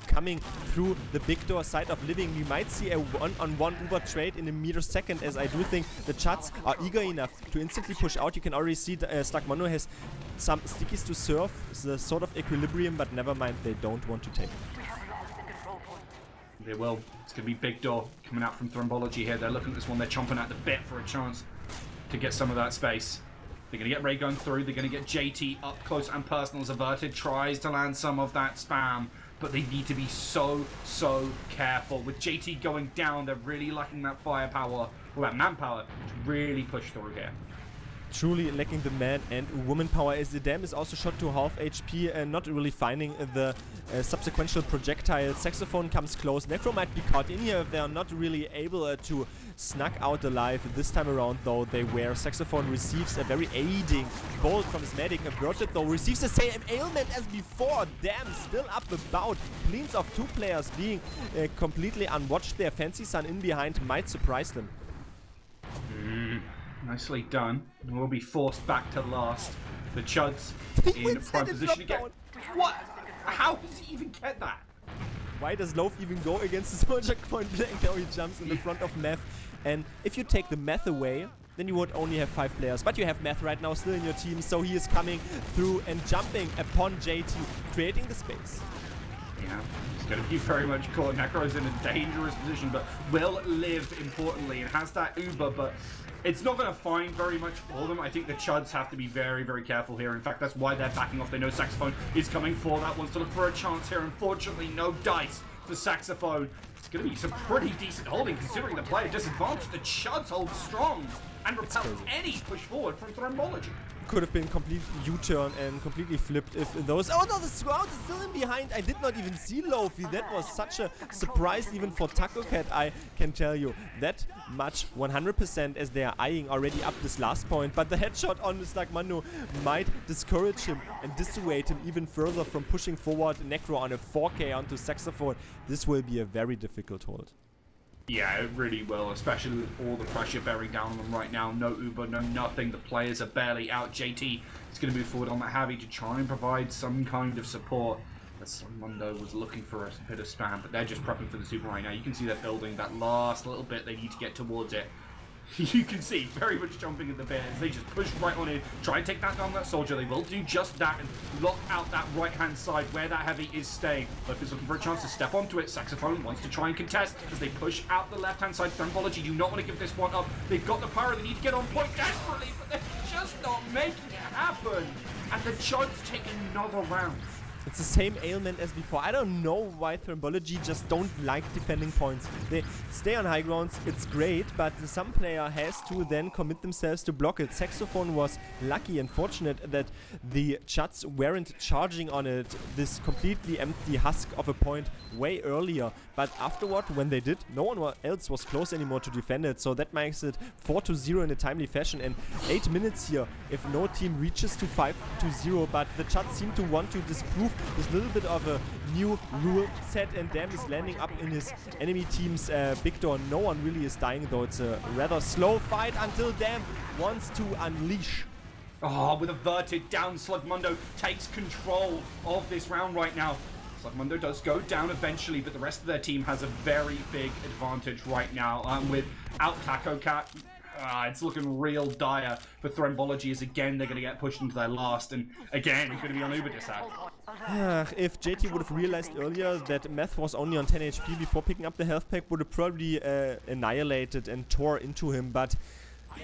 coming through the big door side of living. We might see a one-on-one Uber trade in a meter second, as I do think the Chuds are eager enough to instantly push out. You can already see Slagmono has some stickies to serve, the sort of equilibrium, but never mind, they don't want to take it. They will. It's going to be Big Door coming out from Thrembology here. They're looking at this one. They're chomping at the bit for a chance to get some of that space. They're going to get Ray going through. They're going to get JT up close and personal as Averted tries to land some of that spam. But they need to be so careful. With JT going down, they're really lacking that firepower, or that manpower, to really push through here. Truly lacking the man and woman power, as the Dam is also shot to half HP and not really finding the subsequential projectile. Saxophone comes close. Necro might be caught in here if they are not really able to snuck out alive. This time around, though, they were. Saxophone receives a very aiding bolt from his medic. Averted, though, receives the same ailment as before. Dam still up about. Cleans off 2 players being completely unwatched there. Fancy Sun in behind might surprise them. Nicely done. We'll be forced back to last. The Chuds in prime position again. What? How does he even get that? Why does Loaf even go against the soldier point blank? Now he jumps in the front of Meth. And if you take the Meth away, then you would only have 5 players. But you have Meth right now still in your team, so he is coming through and jumping upon JT, creating the space. Yeah, he's going to be very much caught. Necro's in a dangerous position, but will live, importantly, and has that Uber, but it's not going to find very much for them. I think the Chuds have to be very careful here. In fact, that's why they're backing off. They know Saxophone is coming for that. Wants to look for a chance here. Unfortunately, no dice for Saxophone. It's going to be some pretty decent holding considering the player disadvantage. The Chuds hold strong and repel any push forward from Thrembology. Could have been complete U-turn and completely flipped if those... Oh no, the Sprout is still in behind. I did not even see Lofi. That was such a surprise even for Taco Cat, I can tell you. That much 100% as they are eyeing already up this last point. But the headshot on Slagmando might discourage him and dissuade him even further from pushing forward. Necro on a 4K onto Saxophone. This will be a very difficult hold. Yeah, it really will, especially with all the pressure bearing down on them right now. No Uber, no nothing. The players are barely out. JT is going to move forward on that Javi to try and provide some kind of support. As Mundo was looking for a bit of spam, but they're just prepping for the super right now. You can see they're building that last little bit. They need to get towards it. You can see very much jumping at the bit as they just push right on in, try and take that down that soldier. They will do just that and lock out that right hand side where that Heavy is staying. Look is looking for a chance to step onto it. Saxophone wants to try and contest as they push out the left hand side. Thrembology do not want to give this one up. They've got the power, they need to get on point desperately, but they're just not making it happen. And the Chuds take another round. It's the same ailment as before. I don't know why Thrembology just don't like defending points. They stay on high grounds, it's great, but some player has to then commit themselves to block it. Saxophone was lucky and fortunate that the Chuds weren't charging on it, this completely empty husk of a point, way earlier. But afterward, when they did, no one else was close anymore to defend it, so that makes it 4-0 in a timely fashion. And 8 minutes here if no team reaches to 5-0, but the Chuds seem to want to disprove this little bit of a new rule set, and Dam is landing up in his enemy team's big door. No one really is dying, though. It's a rather slow fight until Dam wants to unleash. Oh, with Averted down, Slugmundo takes control of this round right now. Slugmundo does go down eventually, but the rest of their team has a very big advantage right now. Without Taco Cat, it's looking real dire for Thrembology as again they're going to get pushed into their last, and again it's going to be on Uber Disad. If JT would have realized earlier that Meth was only on 10 HP before picking up the health pack, would have probably annihilated and tore into him, but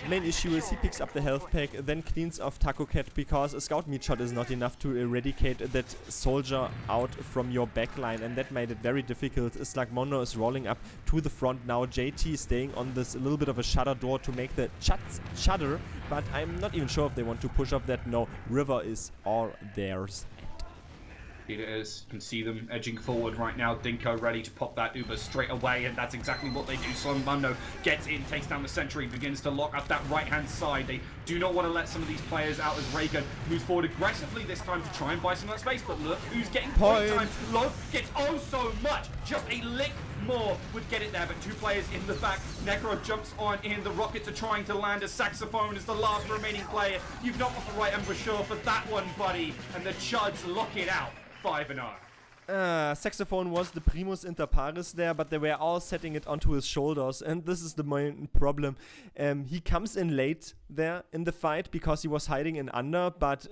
the main issue is he picks up the health pack, then cleans off Taco Cat because a scout meat shot is not enough to eradicate that soldier out from your backline, and that made it very difficult. Slagmondo is rolling up to the front now. JT staying on this little bit of a shutter door to make the Chuds shudder, but I'm not even sure if they want to push up that. No, River is all theirs. It is. You can see them edging forward right now. Dinko ready to pop that Uber straight away, and that's exactly what they do. Slugmundo gets in, takes down the sentry, begins to lock up that right-hand side. They do not want to let some of these players out as Reagan moves forward aggressively this time to try and buy some of that space, but look who's getting point time. Low gets oh so much. Just a lick more would get it there, but 2 players in the back. Necro jumps on in. The Rockets are trying to land. A Saxophone is the last remaining player. You've not got the right embouchure for that one, buddy. And the Chuds lock it out. 5-0. Saxophone was the primus inter pares there, but they were all setting it onto his shoulders, and this is the main problem. He comes in late there in the fight because he was hiding in under, but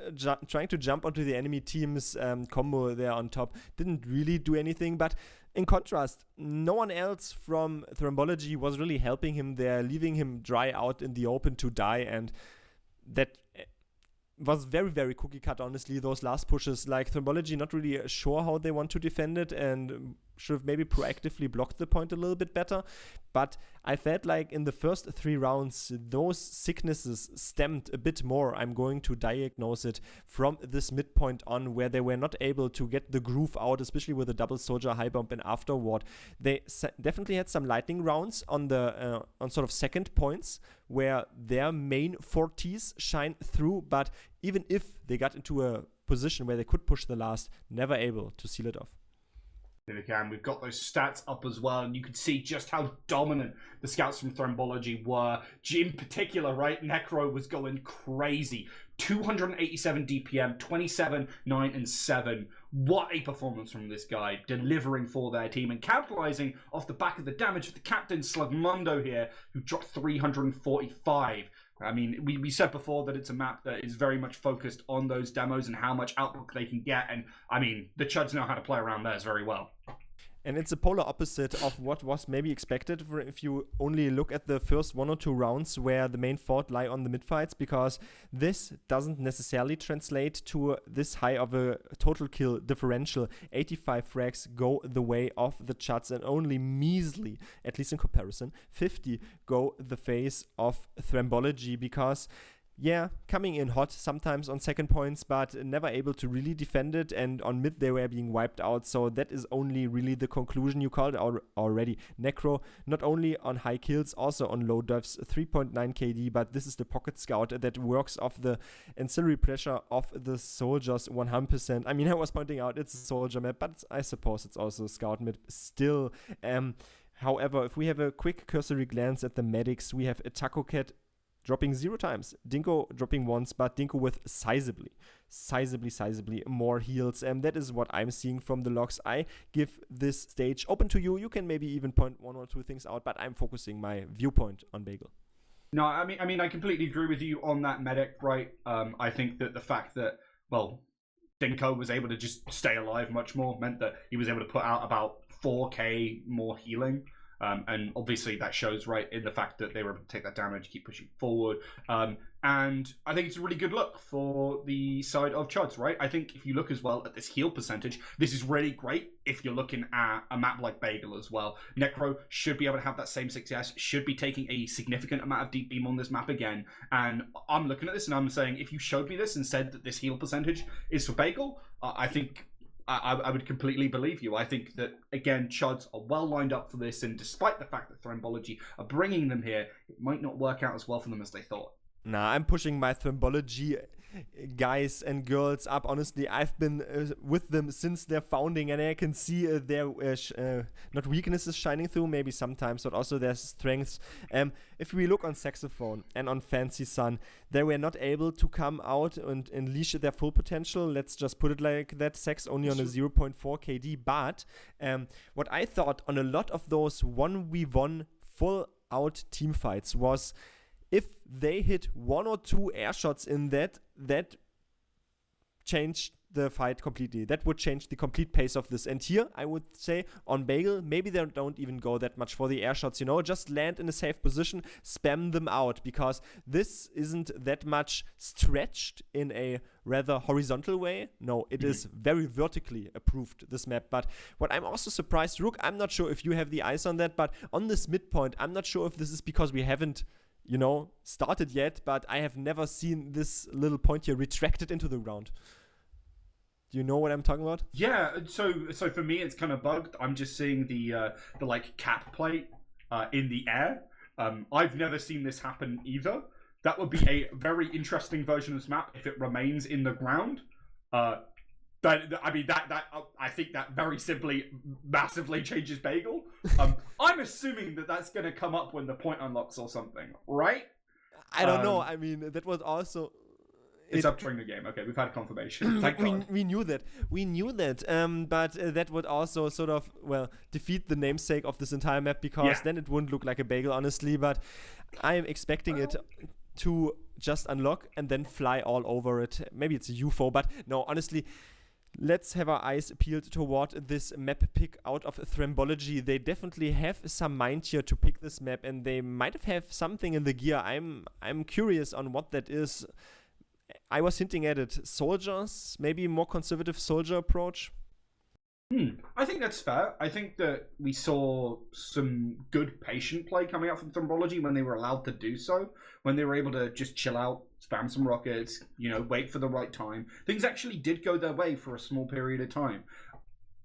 trying to jump onto the enemy team's combo there on top didn't really do anything. But in contrast, no one else from Thrembology was really helping him there, leaving him dry out in the open to die, and that was very, very cookie cut, honestly, those last pushes. Like, Thrembology, not really sure how they want to defend it and should have maybe proactively blocked the point a little bit better. But I felt like in the first 3 rounds, those sicknesses stemmed a bit more. I'm going to diagnose it from this midpoint on, where they were not able to get the groove out, especially with a double soldier high bomb and afterward. They definitely had some lightning rounds on the on sort of second points, where their main forties shine through, but even if they got into a position where they could push the last, never able to seal it off. They can. We've got those stats up as well, and you can see just how dominant the scouts from Thrembology were. In particular, right, Necro was going crazy. 287 DPM, 27, 9, and 7. What a performance from this guy, delivering for their team and capitalizing off the back of the damage of the captain, Slugmundo here, who dropped 345. I mean, we said before that it's a map that is very much focused on those demos and how much output they can get. And, I mean, the Chuds know how to play around theirs very well. And it's a polar opposite of what was maybe expected if you only look at the first 1 or 2 rounds where the main fault lie on the mid-fights, because this doesn't necessarily translate to this high of a total kill differential. 85 frags go the way of the Chuds, and only measly, at least in comparison, 50 go the face of Thrembology, because yeah, coming in hot sometimes on second points, but never able to really defend it. And on mid, they were being wiped out. So that is only really the conclusion you called already. Necro, not only on high kills, also on low deaths, 3.9 KD, but this is the pocket scout that works off the ancillary pressure of the soldiers 100%. I mean, I was pointing out it's a soldier map, but I suppose it's also a scout map still. However, if we have a quick cursory glance at the medics, we have a Taco Cat dropping 0 times, Dinko dropping once, but Dinko with sizably more heals. And that is what I'm seeing from the logs. I give this stage open to you. You can maybe even point 1 or 2 things out, but I'm focusing my viewpoint on Bagel. No, I mean, I completely agree with you on that medic, right? I think that the fact that, well, Dinko was able to just stay alive much more meant that he was able to put out about 4k more healing. And obviously that shows, right, in the fact that they were able to take that damage, keep pushing forward. And I think it's a really good look for the side of Chuds, right? I think if you look as well at this heal percentage, this is really great if you're looking at a map like Bagel as well. Necro should be able to have that same success, should be taking a significant amount of deep beam on this map again. And I'm looking at this and I'm saying, if you showed me this and said that this heal percentage is for Bagel, I think I would completely believe you. I think that, again, Chuds are well lined up for this, and despite the fact that Thrembology are bringing them here, it might not work out as well for them as they thought. Nah, I'm pushing my Thrembology guys and girls up. Honestly, I've been with them since their founding, and I can see their not weaknesses shining through, maybe sometimes, but also their strengths. If we look on Saxophone and on Fancy Sun, they were not able to come out and unleash their full potential. Let's just put it like that. Sax only on a 0.4 KD, but what I thought on a lot of those 1v1 full out team fights was, if they hit 1 or 2 air shots in that changed the fight completely. That would change the complete pace of this. And here, I would say, on Bagel, maybe they don't even go that much for the air shots, just land in a safe position, spam them out, because this isn't that much stretched in a rather horizontal way. No, it is very vertically approved, this map. But what I'm also surprised, Rook, I'm not sure if you have the eyes on that, but on this midpoint, I'm not sure if this is because we haven't started yet, but I have never seen this little point here retracted into the ground. Do you know what I'm talking about? Yeah, so for me, it's kind of bugged. I'm just seeing the like cap plate in the air. I've never seen this happen either. That would be a very interesting version of this map if it remains in the ground. But I mean, I think that very simply massively changes Bagel. I'm assuming that that's going to come up when the point unlocks or something, right? I don't know. I mean, that was also... It's up during the game. Okay, we've had confirmation. Thank God. We knew that. But that would also sort of, defeat the namesake of this entire map, because then it wouldn't look like a Bagel, honestly. But I am expecting it to just unlock and then fly all over it. Maybe it's a UFO, but no, honestly... Let's have our eyes peeled toward this map pick out of Thrembology. They definitely have some mind here to pick this map, and they might have something in the gear. I'm curious on what that is. I was hinting at it. Soldiers, maybe more conservative soldier approach. I think that's fair. I think that we saw some good patient play coming out from Thrembology when they were allowed to do so. When they were able to just chill out, spam some rockets, wait for the right time. Things actually did go their way for a small period of time.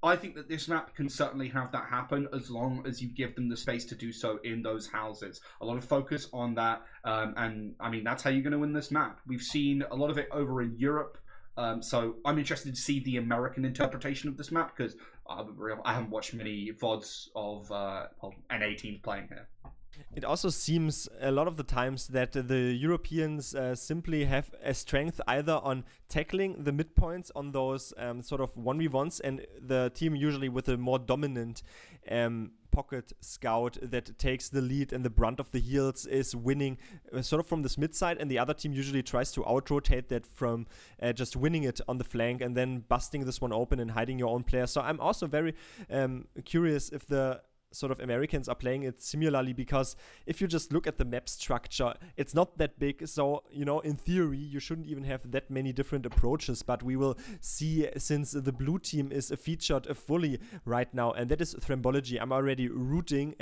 I think that this map can certainly have that happen as long as you give them the space to do so in those houses. A lot of focus on that, and I mean, that's how you're going to win this map. We've seen a lot of it over in Europe. So I'm interested to see the American interpretation of this map because I haven't watched many VODs of NA teams playing here. It also seems a lot of the times that the Europeans simply have a strength either on tackling the midpoints on those sort of 1v1s, and the team usually with a more dominant pocket scout that takes the lead and the brunt of the heals is winning sort of from this mid side, and the other team usually tries to out-rotate that from just winning it on the flank and then busting this one open and hiding your own player. So I'm also very curious if the sort of Americans are playing it similarly, because if you just look at the map structure, it's not that big, so in theory you shouldn't even have that many different approaches, but we will see, since the blue team is featured fully right now, and that is Thrembology. I'm already rooting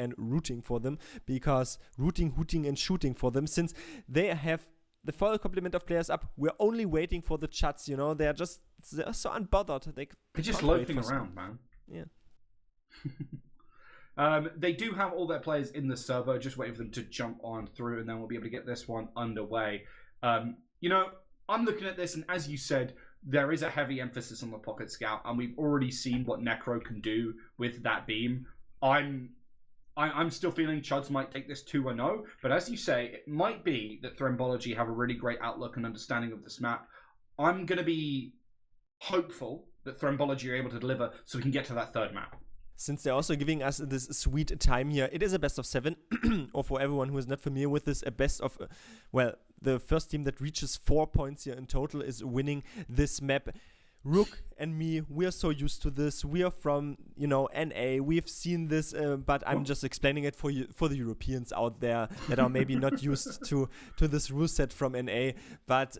for them, because hooting and shooting for them, since they have the full complement of players up. We're only waiting for the Chuds, they're so unbothered. They're just loafing around, man. Yeah. They do have all their players in the server, just waiting for them to jump on through, and then we'll be able to get this one underway. I'm looking at this, and as you said, there is a heavy emphasis on the pocket scout, and we've already seen what Necro can do with that beam. I'm still feeling Chuds might take this 2-0, but as you say, it might be that Thrembology have a really great outlook and understanding of this map. I'm going to be hopeful that Thrembology are able to deliver so we can get to that third map. Since they're also giving us this sweet time here, it is a best of 7, or for everyone who is not familiar with this, a best of, the first team that reaches 4 points here in total is winning this map. Rook and me, we are so used to this. We are from, NA. We've seen this, but I'm just explaining it for the Europeans out there that are maybe not used to this rule set from NA. But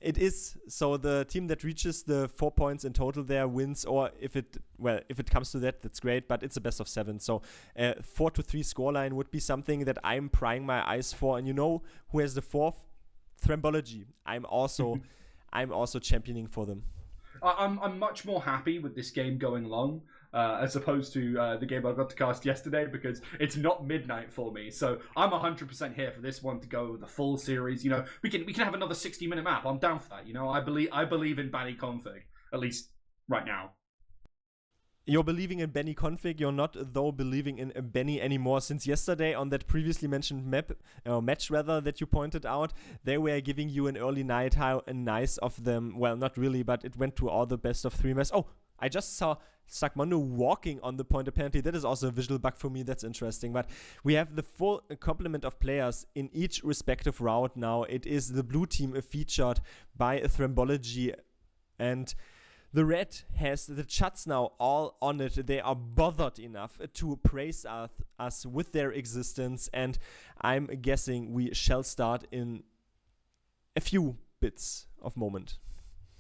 it is so the team that reaches the 4 points in total there wins, or if it comes to that, that's great, but it's a best of 7. So 4-3 scoreline would be something that I'm prying my eyes for. And who has the 4th? Thrembology. I'm also championing for them. I'm much more happy with this game going long as opposed to the game I got to cast yesterday, because it's not midnight for me. So I'm 100% here for this one to go the full series. We can have another 60-minute map. I'm down for that. I believe in Benny config, at least right now. You're believing in Benny config. You're not, though, believing in Benny anymore. Since yesterday on that previously mentioned match that you pointed out, they were giving you an early night how nice of them. Well, not really, but it went to all the best of 3 matches. Oh, I just saw Sagmondo walking on the point apparently. That is also a visual bug for me. That's interesting. But we have the full complement of players in each respective route now. It is the blue team featured by Thrembology, and the red has the Chuds now all on it. They are bothered enough to praise us with their existence, and I'm guessing we shall start in a few bits of moment.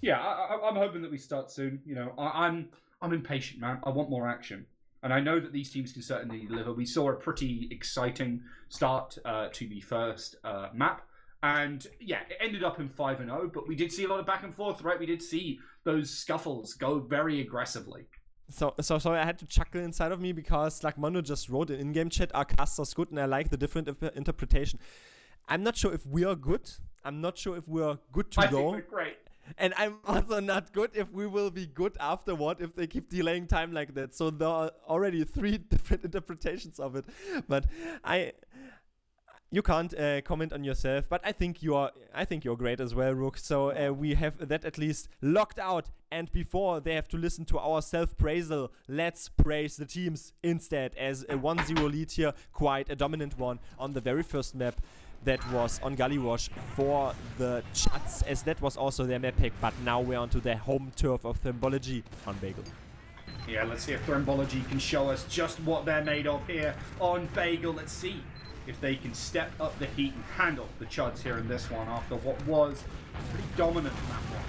Yeah, I'm hoping that we start soon. I'm impatient, man. I want more action. And I know that these teams can certainly deliver. We saw a pretty exciting start to the first map. And yeah, it ended up in 5-0, but we did see a lot of back and forth, right? We did see those scuffles go very aggressively. So sorry, I had to chuckle inside of me because like Mondo just wrote in in-game chat, our casters good, and I like the different interpretation. I'm not sure if we are good. I'm not sure if we are good to go. I think we're great. And I'm also not good if we will be good afterward if they keep delaying time like that. So there are already 3 different interpretations of it. But you can't comment on yourself, but I think you're great as well, Rook. So we have that at least locked out. And before they have to listen to our self-praisal, let's praise the teams instead, as a 1-0 lead here, quite a dominant one on the very first map. That was on Gullywash for the Chuds, as that was also their map pick. But now we're onto the home turf of Thrembology on Bagel. Yeah, let's see if Thrembology can show us just what they're made of here on Bagel. Let's see if they can step up the heat and handle the Chuds here in this one after what was pretty dominant in that one.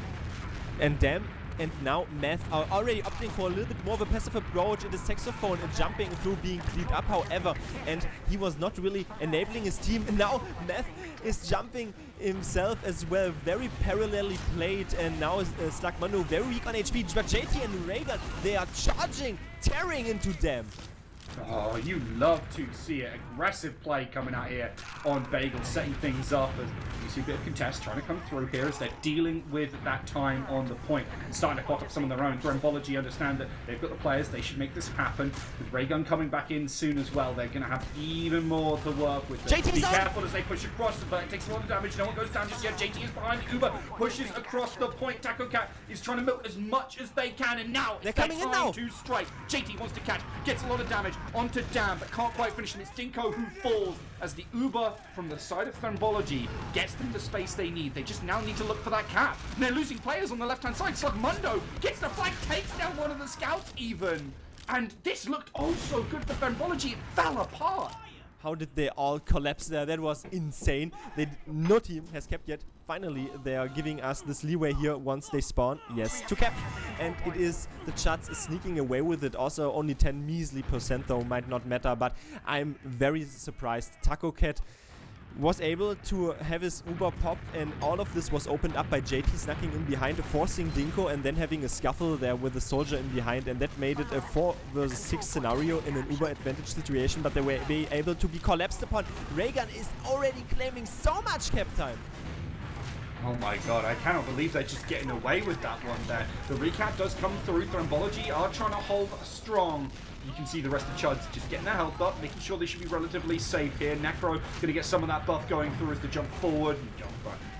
And damn. And now Math are already opting for a little bit more of a passive approach in the saxophone and jumping through being cleaned up, however, and he was not really enabling his team. And now Math is jumping himself as well, very parallelly played, and now Slugmundo very weak on HP, but JT and Raygun, they are charging, tearing into them. Oh, you love to see it. Aggressive play coming out here on Bagel, setting things up as you see a bit of contest trying to come through here as they're dealing with that time on the point and starting to clock up some of their own. Thrembology understand that they've got the players, they should make this happen. With Raygun coming back in soon as well, they're going to have even more to work with. Be careful as they push across, but it takes a lot of damage. No one goes down just yet. JT is behind. Uber pushes across the point. Taco Cat is trying to milk as much as they can, and now they're coming in now to strike. JT wants to catch, gets a lot of damage onto Dam, but can't quite finish him. It's Dinko who falls as the Uber from the side of Thrembology gets them the space they need. They just now need to look for that cap. And they're losing players on the left-hand side. Slugmundo gets the flank, takes down one of the scouts even. And this looked oh so good for Thrembology. It fell apart. How did they all collapse there? That was insane. No team has kept yet. Finally, they are giving us this leeway here once they spawn. Yes, to cap. And it is the Chuds sneaking away with it. Also, only 10 measly % though might not matter. But I'm very surprised. Taco Cat was able to have his Uber pop, and all of this was opened up by JT snucking in behind, forcing Dinko, and then having a scuffle there with the soldier in behind, and that made it a 4 versus 6 scenario in an Uber advantage situation, but they were able to be collapsed upon. Raygun is already claiming so much cap time. Oh my god, I cannot believe they're just getting away with that one there. The recap does come through. Thrembology are trying to hold strong. You can see the rest of the Chuds just getting their health up, making sure they should be relatively safe here. Necro going to get some of that buff going through as they jump forward and jump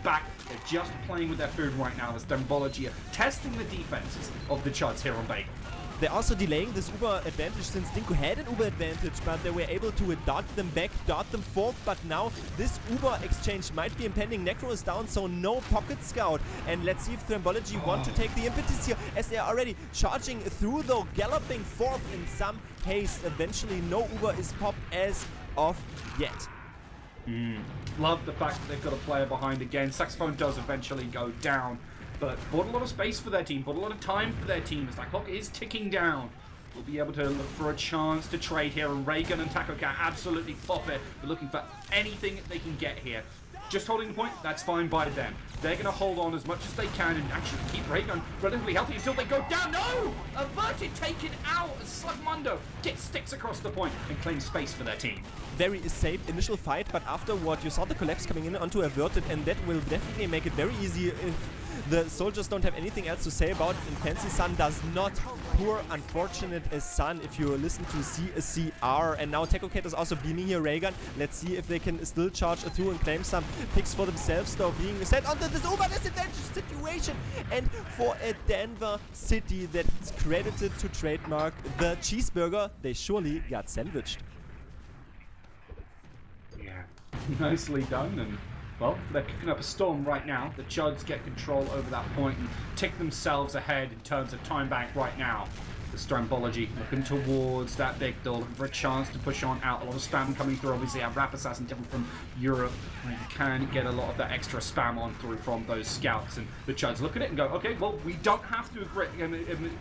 back. They're just playing with their food right now as Thrembology are testing the defenses of the Chuds here on Bagel. They're also delaying this Uber advantage since Dinko had an Uber advantage, but they were able to dart them back, dart them forth, but now this Uber exchange might be impending. Necro is down, so no pocket scout. And let's see if Thrembology want to take the impetus here, as they are already charging through, though, galloping forth in some haste. Eventually, no Uber is popped as of yet. Love the fact that they've got a player behind again. Saxophone does eventually go down, but bought a lot of space for their team, bought a lot of time for their team as that clock is ticking down. We'll be able to look for a chance to trade here, and Raygun and Taco Cat absolutely pop it. They're looking for anything they can get here. Just holding the point, that's fine by them. They're going to hold on as much as they can and actually keep Raygun relatively healthy until they go down. No! Averted, taken out as Slugmundo sticks across the point and claims space for their team. Very safe initial fight, but afterward you saw the collapse coming in onto Averted, and that will definitely make it very easy if the soldiers don't have anything else to say about it. And Fancy Sun does not. Poor, unfortunate as Sun, if you listen to CCR. And now Taco Cat is also beaming here Raygun. Let's see if they can still charge through and claim some picks for themselves, though, being sent onto this Uber disadvantage situation. And for a Denver City that's credited to trademark the cheeseburger, they surely got sandwiched. Yeah, nicely done. And well, they're kicking up a storm right now. The Chuds get control over that point and tick themselves ahead in terms of time bank right now. The Thrembology looking towards that big door, looking for a chance to push on out. A lot of spam coming through. Obviously, our Rap Assassin different from Europe. You can get a lot of that extra spam on through from those scouts. And the Chuds look at it and go, okay, well, we don't have to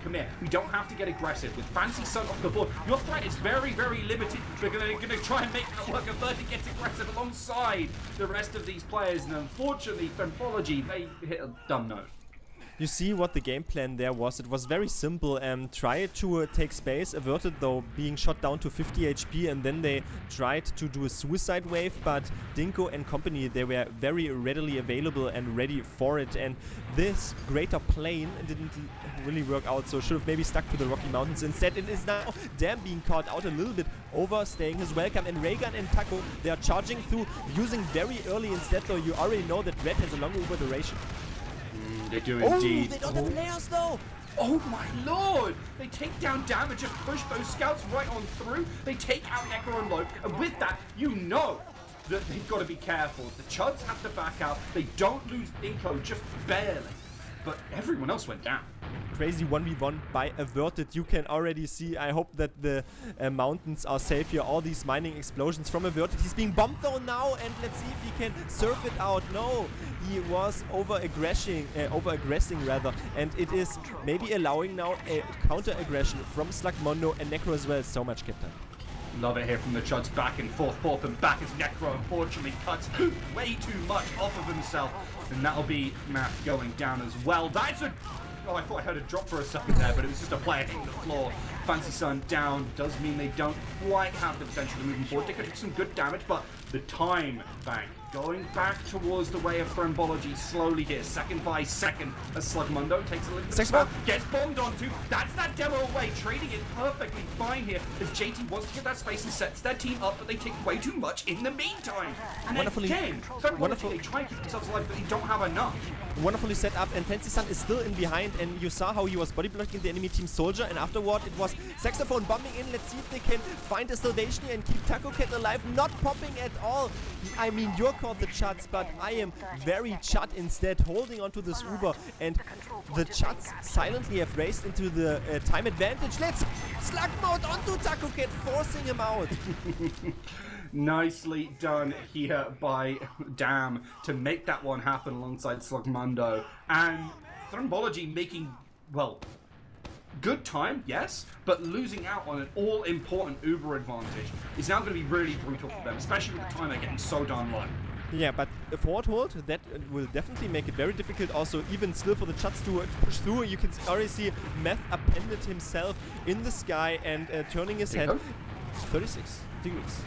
commit. We don't have to get aggressive. With Fancy Sun off the board, your threat is very, very limited. They're going to try and make that work. Averted gets aggressive alongside the rest of these players. And unfortunately, Thrembology, they hit a dumb note. You see what the game plan there was. It was very simple. Try to take space, Averted though being shot down to 50 HP, and then they tried to do a suicide wave, but Dinko and company, they were very readily available and ready for it, and this greater plane didn't really work out, so should have maybe stuck to the Rocky Mountains instead. It is now Dam being caught out a little bit, overstaying his welcome, and Raygun and Taco, they are charging through, using very early instead, though you already know that Red has a longer Uber duration. They do indeed. They don't have layers though! Oh my lord! They take down damage, just push those scouts right on through. They take out Necro and Low, and with that, you know that they've got to be careful. The Chuds have to back out. They don't lose Inco, just barely. But everyone else went down. crazy 1v1 by Averted. You can already see, I hope that the mountains are safe here. All these mining explosions from Averted. He's being bombed though now, and let's see if he can surf it out. No, he was over-aggressing rather, and it is maybe allowing now a counter-aggression from Slugmondo and Necro as well. So much Captain. Love it here from the Chuds, back and forth and back as Necro unfortunately cuts way too much off of himself, and that'll be Math going down as well. That's a... Oh, I thought I heard a drop for a second there, but it was just a player hitting the floor. Fancy Sun down does mean they don't quite have the potential to move forward. They could do some good damage, but the time bank going back towards the way of Thrembology slowly here, second by second, as Slugmundo takes a little bit of spot, gets bombed onto. That's that demo away, trading it perfectly fine here, as JT wants to get that space and sets their team up, but they take way too much in the meantime. And again, they try and keep themselves alive, but they don't have enough. Wonderfully set up, and Fancy Sun is still in behind, and you saw how he was body blocking the enemy team soldier, and afterward it was Saxophone bombing in. Let's see if they can find a salvation here and keep Taco Cat alive, not popping at all. I mean, you're called the Chuds, but I am very Chud instead, holding onto this Uber, and the Chuds silently have raced into the time advantage. Let's slug mode onto Taco Cat, forcing him out. Nicely done here by Dam to make that one happen alongside Slugmundo. And Thrembology making, well, good time, yes, but losing out on an all-important Uber advantage is now going to be really brutal for them, especially with the time they're getting so darn low. Yeah, but a forward hold, that will definitely make it very difficult also, even still for the Chuds to push through. You can already see Meth appended himself in the sky and turning his head 36 degrees.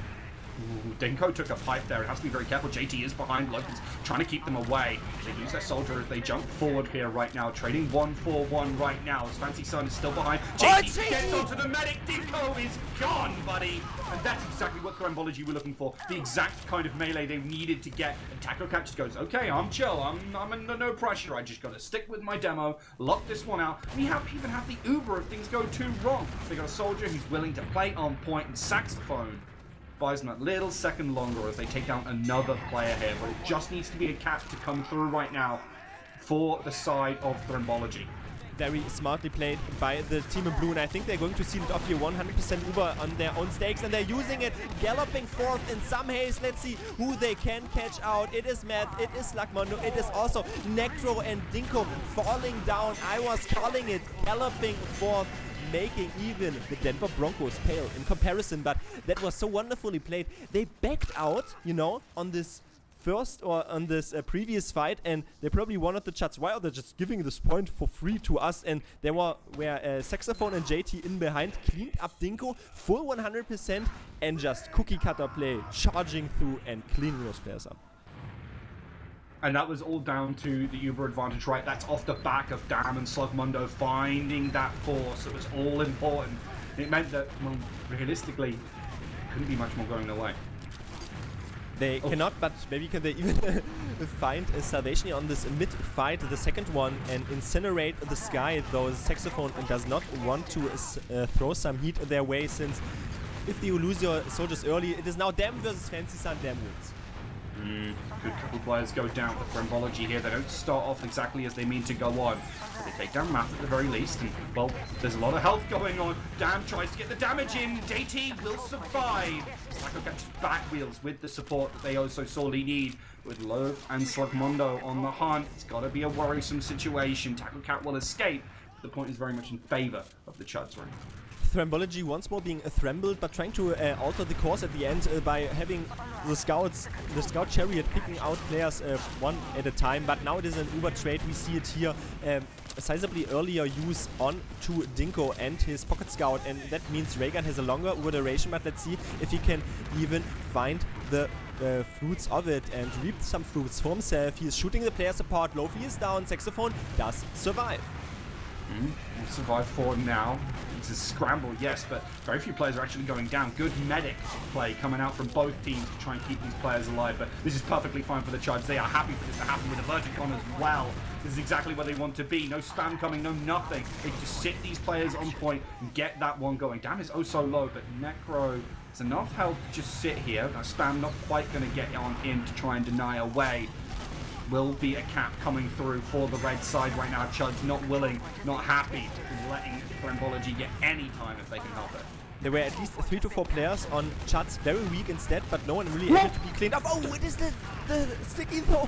Ooh, Dinko took a pipe there. It has to be very careful. JT is behind. Locals trying to keep them away. They lose their soldier as they jump forward here right now. Trading 1-4-1 right now. As Fancy Sun is still behind. JT gets onto the medic. Dinko is gone, buddy. And that's exactly what Thrembology were looking for. The exact kind of melee they needed to get. And Taco Cat just goes, okay, I'm chill. I'm under no pressure. I just got to stick with my demo. Lock this one out. We even have the Uber if things go too wrong. They got a soldier who's willing to play on point, and Saxophone buys them a little second longer as they take down another player here, but it just needs to be a catch to come through right now for the side of Thrembology. Very smartly played by the team in blue, and I think they're going to seal it off here. 100% Uber on their own stakes, and they're using it, galloping forth in some haste. Let's see who they can catch out. It is Matt, it is Slugmondo, it is also Necro and Dinko falling down. I was calling it, galloping forth, making even the Denver Broncos pale in comparison, but that was so wonderfully played. They backed out, you know, on this first or on this previous fight, and they probably wanted the Chuds. Why are they just giving this point for free to us? And they were where Saxophone and JT in behind, cleaned up Dinko, full 100%, and just cookie cutter play, charging through and cleaning those players up. And that was all down to the Uber advantage, right? That's off the back of Dam and Slugmundo finding that force. It was all important. It meant that, well, realistically, couldn't be much more going their way. They cannot, but maybe can they even find a salvation on this mid-fight, the second one, and incinerate the sky, though Saxophone does not want to throw some heat their way, since if you lose your soldiers early, it is now Dem versus Fancy Sun, Dem wins. Good couple players go down for Thrembology here. They don't start off exactly as they mean to go on. But they take down Math at the very least. And, well, there's a lot of health going on. Dam tries to get the damage in. JT will survive. Taco Cat just back wheels with the support that they also sorely need. With Loeb and Slugmundo on the hunt, it's got to be a worrisome situation. Taco Cat will escape. The point is very much in favor of the Chuds right now. Thrembology once more being thrembled, but trying to alter the course at the end by having the scout chariot picking out players one at a time. But now it is an Uber trade. We see it here. A sizably earlier use on to Dinko and his pocket scout, and that means Raygun has a longer Uber duration. But let's see if he can even find the fruits of it and reap some fruits for himself. He is shooting the players apart. Lofi is down. Saxophone does survive. We'll survive for now. It's a scramble, yes, but very few players are actually going down. Good medic play coming out from both teams to try and keep these players alive, but this is perfectly fine for the Chuds. They are happy for this to happen with a Verticon as well. This is exactly where they want to be. No spam coming, no nothing. They can just sit these players on point and get that one going. Damn is oh so low, but Necro has enough health to just sit here. Now spam not quite going to get on in to try and deny away. will be a cap coming through for the red side right now. Chuds not willing, not happy, letting thrembology get any time if they can help it. There were at least 3 to 4 players on Chuds, very weak instead, but no one really able to be cleaned up. Oh, it is the sticky though.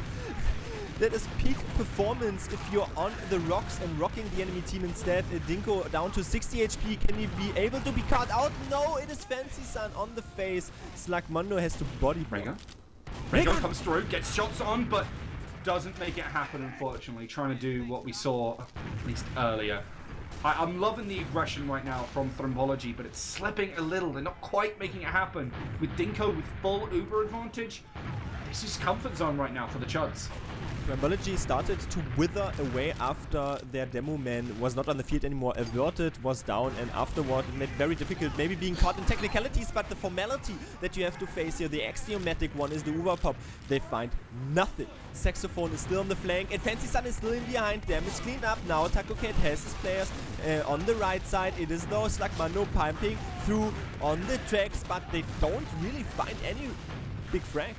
That is peak performance if you're on the rocks and rocking the enemy team instead. Dinko down to 60 HP. Can he be able to be caught out? No, it is Fancy Sun on the face. Slugmundo has to body block. Bagel comes through, gets shots on, but doesn't make it happen, unfortunately. Trying to do what we saw at least earlier. I'm loving the aggression right now from Thrembology, but it's slipping a little. They're not quite making it happen. With Dinko with full Uber advantage, this is comfort zone right now for the Chuds. Thrembology started to wither away after their demo man was not on the field anymore. Averted was down, and afterward it made it very difficult, maybe being caught in technicalities, but the formality that you have to face here, the axiomatic one, is the Uber pop. They find nothing. Saxophone is still on the flank, and Fancy Sun is still in behind. Damage cleaned up now. Taco Cat has his players on the right side. It is though Slugmundo pumping through on the tracks, but they don't really find any big frag.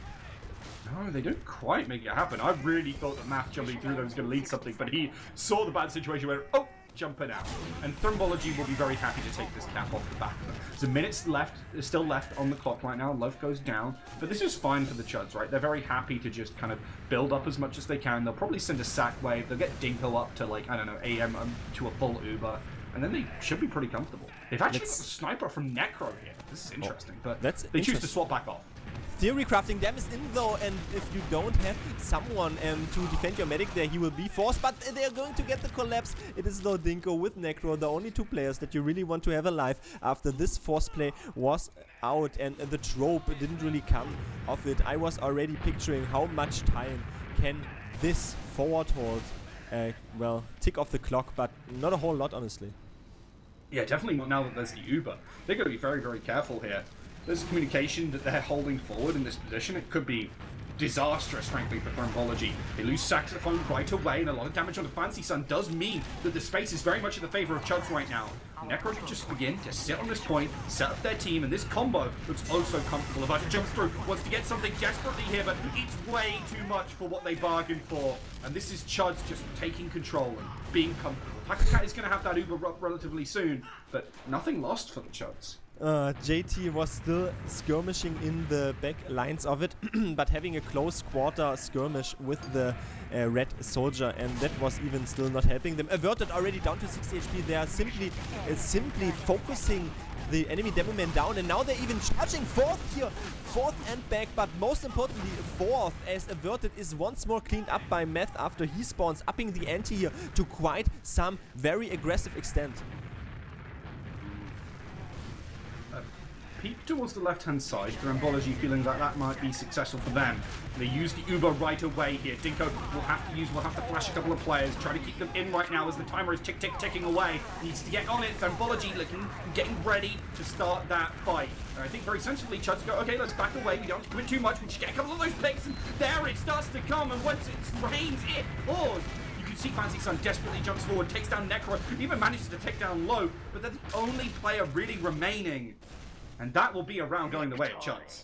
No, they don't quite make it happen. I really thought that Math jumping through there was going to lead something, but he saw the bad situation where, oh, jumping out. And Thrembology will be very happy to take this cap off the back of them. So minutes left, still left on the clock right now. Love goes down, but this is fine for the Chuds, right? They're very happy to just kind of build up as much as they can. They'll probably send a sack wave. They'll get Dinko up to, like, I don't know, AM to a full Uber, and then they should be pretty comfortable. They've actually got a sniper from Necro here. This is interesting, but they choose to swap back off. Theory crafting them is in though, and if you don't have someone to defend your medic there, he will be forced, but they're going to get the collapse. It is though Dinko with Necro, the only 2 players that you really want to have alive after this force play was out, and the trope didn't really come of it. I was already picturing how much time can this forward hold, well, tick off the clock, but not a whole lot, honestly. Yeah, definitely not now that there's the Uber. They're going to be very, very careful here. There's communication that they're holding forward in this position. It could be disastrous, frankly, for Thrembology. They lose Saxophone right away, and a lot of damage on the Fancy Sun does mean that the space is very much in the favor of Chuds right now. Necro can just begin to sit on this point, set up their team, and this combo looks oh so comfortable. If jumps through, wants to get something desperately here, but it's way too much for what they bargained for. And this is Chuds just taking control and being comfortable. Cat is going to have that Uber up relatively soon, but nothing lost for the Chuds. JT was still skirmishing in the back lines of it, but having a close quarter skirmish with the red soldier, and that was even still not helping them. Averted already down to 60 HP. They are simply focusing the enemy demo man down, and now they're even charging 4th here, 4th and back, but most importantly 4th, as Averted is once more cleaned up by Meth after he spawns, upping the ante here to quite some very aggressive extent. Peep towards the left-hand side. Thrembology feeling like that might be successful for them. They use the Uber right away here. Dinko will have to flash a couple of players, try to keep them in right now as the timer is ticking away. Needs to get on it. Thrembology getting ready to start that fight. And I think very sensibly Chuds go, okay, let's back away. We don't have to commit too much. We just get a couple of those picks, and there it starts to come. And once it rains, it pours. See Fancy Sun desperately jumps forward, takes down Necro, even manages to take down Low, but they're the only player really remaining. And that will be a round going the way of Chuds.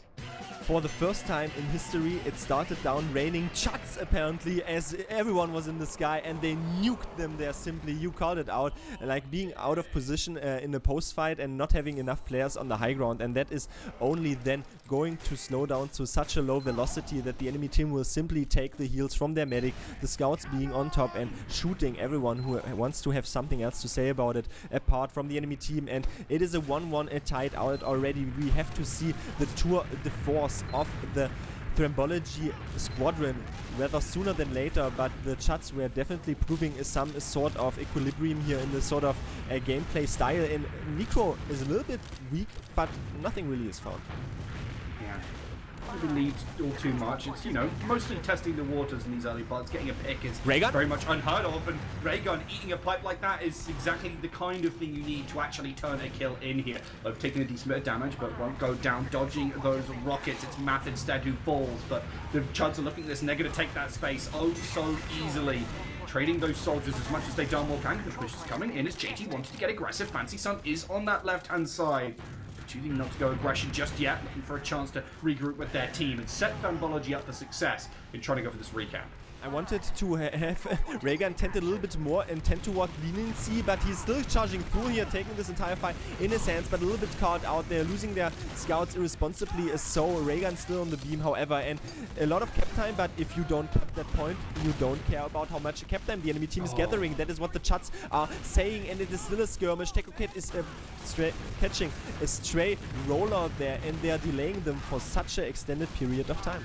For the first time in history, it started down raining Chuds apparently, as everyone was in the sky and they nuked them there simply. You called it out, like being out of position in a post fight and not having enough players on the high ground, and that is only then going to slow down to such a low velocity that the enemy team will simply take the heals from their medic, the scouts being on top and shooting everyone who wants to have something else to say about it apart from the enemy team. And it is a 1-1 tied out already. We have to see the tour de force of the Thrembology squadron rather sooner than later, but the Chuds were definitely proving some sort of equilibrium here in the sort of gameplay style, and Necro is a little bit weak, but nothing really is found. Yeah. I don't believe all too much. It's, you know, mostly testing the waters in these early parts. Getting a pick is very much unheard of, and Raygun eating a pipe like that is exactly the kind of thing you need to actually turn a kill in here. Of taking a decent bit of damage, but won't go down, dodging those rockets. It's Math instead who falls, but the Chuds are looking at this and they're going to take that space oh so easily. Trading those soldiers as much as they darn well can. The push is coming in as JT wanted to get aggressive. Fancy Sun is on that left-hand side. Choosing not to go aggression just yet, looking for a chance to regroup with their team and set Thrembology up for success in trying to go for this recap. I wanted to have Raygun tend a little bit more and tend toward leniency, but he's still charging through here, taking this entire fight in his hands, but a little bit caught out there, losing their scouts irresponsibly. So Raygun still on the beam, however, and a lot of cap time, but if you don't cap that point, you don't care about how much cap time the enemy team is gathering. That is what the Chuds are saying, and it is still a skirmish. TechoCat is catching a stray roller there, and they are delaying them for such an extended period of time.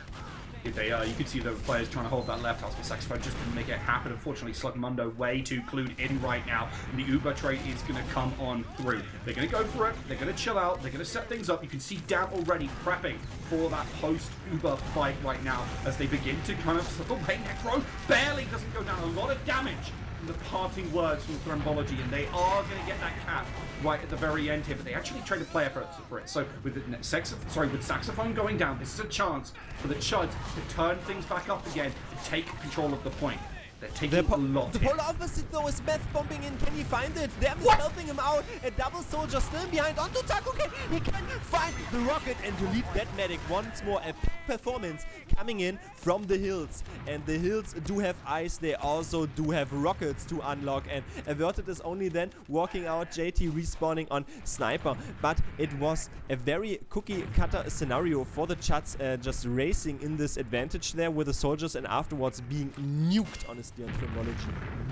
They you could see the players trying to hold that left house, but Saxophone just didn't make it happen. Unfortunately, Slugmundo way too clued in right now, and the Uber trade is going to come on through. They're going to go for it, they're going to chill out, they're going to set things up. You can see Dam already prepping for that post-Uber fight right now as they begin to kind of slip away. Necro barely doesn't go down, a lot of damage. The parting words from Thrembology, and they are going to get that cap right at the very end here, but they actually trade a player for it. So with with Saxophone going down, this is a chance for the Chuds to turn things back up again and take control of the point. They're taking a lot. The polar opposite though is Meth bombing in. Can he find it? Dem is helping him out. A double soldier still behind onto TacoCat. He can find the rocket and delete that medic once more. A peak performance coming in from the hills. And the hills do have ice. They also do have rockets to unlock. And Averted is only then walking out. JT respawning on Sniper. But it was a very cookie cutter scenario for the Chuds, just racing in this advantage there with the soldiers and afterwards being nuked, honestly, on Thrembology.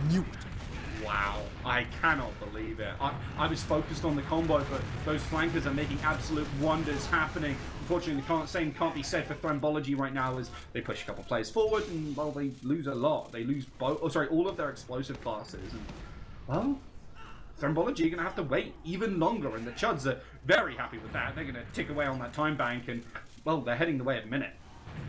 Nuked. Wow, I cannot believe it. I was focused on the combo, but those flankers are making absolute wonders happening. Unfortunately, the same can't be said for Thrembology right now as they push a couple players forward and, well, they lose a lot. They lose all of their explosive classes. And, well, Thrembology are going to have to wait even longer, and the Chuds are very happy with that. They're going to tick away on that time bank, and, well, they're heading the way at a minute.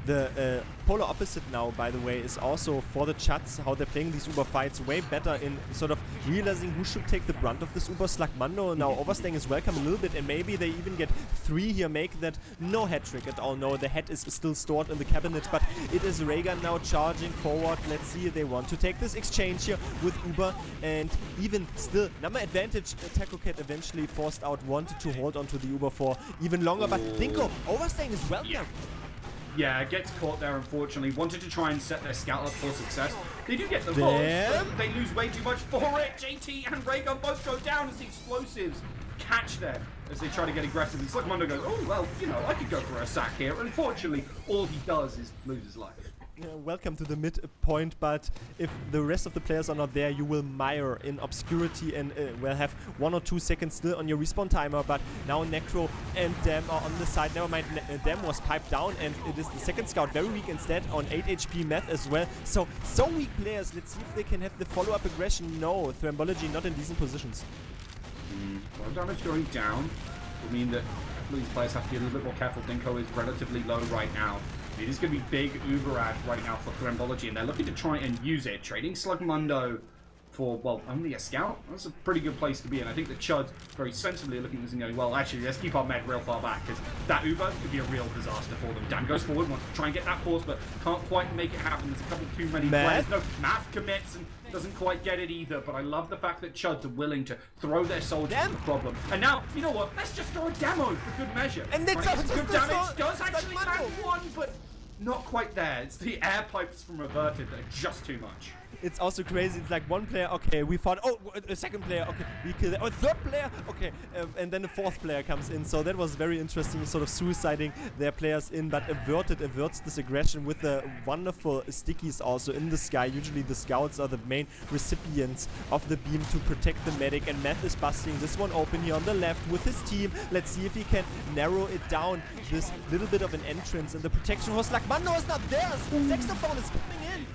The polar opposite now, by the way, is also for the Chuds, how they're playing these Uber fights way better in sort of realizing who should take the brunt of this Uber. Slugmundo now overstaying is welcome a little bit, and maybe they even get 3 here, make that no hat trick at all. No, the hat is still stored in the cabinet, but it is Raygun now charging forward. Let's see if they want to take this exchange here with Uber, and even still, number advantage. TechoCat eventually forced out, wanted to hold onto the Uber for even longer, but Dinko overstaying is welcome. Yeah, gets caught there, unfortunately. Wanted to try and set their scout up for success. They do get the votes, but they lose way too much for it. JT and Raygun both go down as the explosives catch them as they try to get aggressive. And Slugmundo goes, oh, well, you know, I could go for a sack here. Unfortunately, all he does is lose his life. Welcome to the midpoint, but if the rest of the players are not there, you will mire in obscurity and will have 1 or 2 seconds still on your respawn timer. But now Necro and Dem are on the side. Never mind, Dem was piped down, and it is the second scout very weak instead on 8 HP Meth as well. So weak players. Let's see if they can have the follow-up aggression. No, Thrembology not in decent positions. Well, damage going down will mean that these players have to be a little bit more careful. Dinko is relatively low right now. It is going to be big Uber ad right now for Thrembology, and they're looking to try and use it. Trading Slugmundo for, well, only a scout? That's a pretty good place to be in. I think the Chuds very sensibly are looking at this and going, well, actually, let's keep our med real far back, because that Uber could be a real disaster for them. Dan goes forward, wants to try and get that force, but can't quite make it happen. There's a couple too many players. No, Math commits and doesn't quite get it either, but I love the fact that Chuds are willing to throw their soldiers at the problem. And now, you know what? Let's just throw a demo for good measure. And they some good damage. Does actually land one, but not quite there. It's the air pipes from Averted that are just too much. It's also crazy. It's like one player, okay, we fought. Oh, a second player, okay, we killed it. Oh, third player, okay, and then the fourth player comes in. So that was very interesting, sort of suiciding their players in, but averts this aggression with the wonderful stickies also in the sky. Usually the scouts are the main recipients of the beam to protect the medic, and Meth is busting this one open here on the left with his team. Let's see if he can narrow it down. This little bit of an entrance, and the protection was like, Mando is not there. Saxophone is coming in.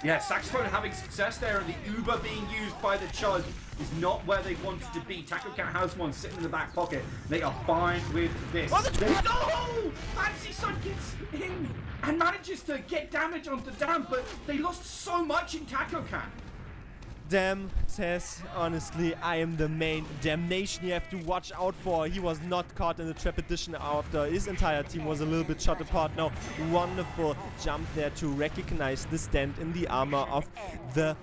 Yeah, Saxophone having success there, and the Uber being used by the Chuds is not where they wanted to be. TacoCat has one sitting in the back pocket. They are fine with this. Oh, Fancy Sun gets in and manages to get damage onto Dam, but they lost so much in TacoCat. Dam says, honestly, I am the main damnation you have to watch out for. He was not caught in the trap edition after his entire team was a little bit shot apart. Now, wonderful jump there to recognize the stand in the armor of the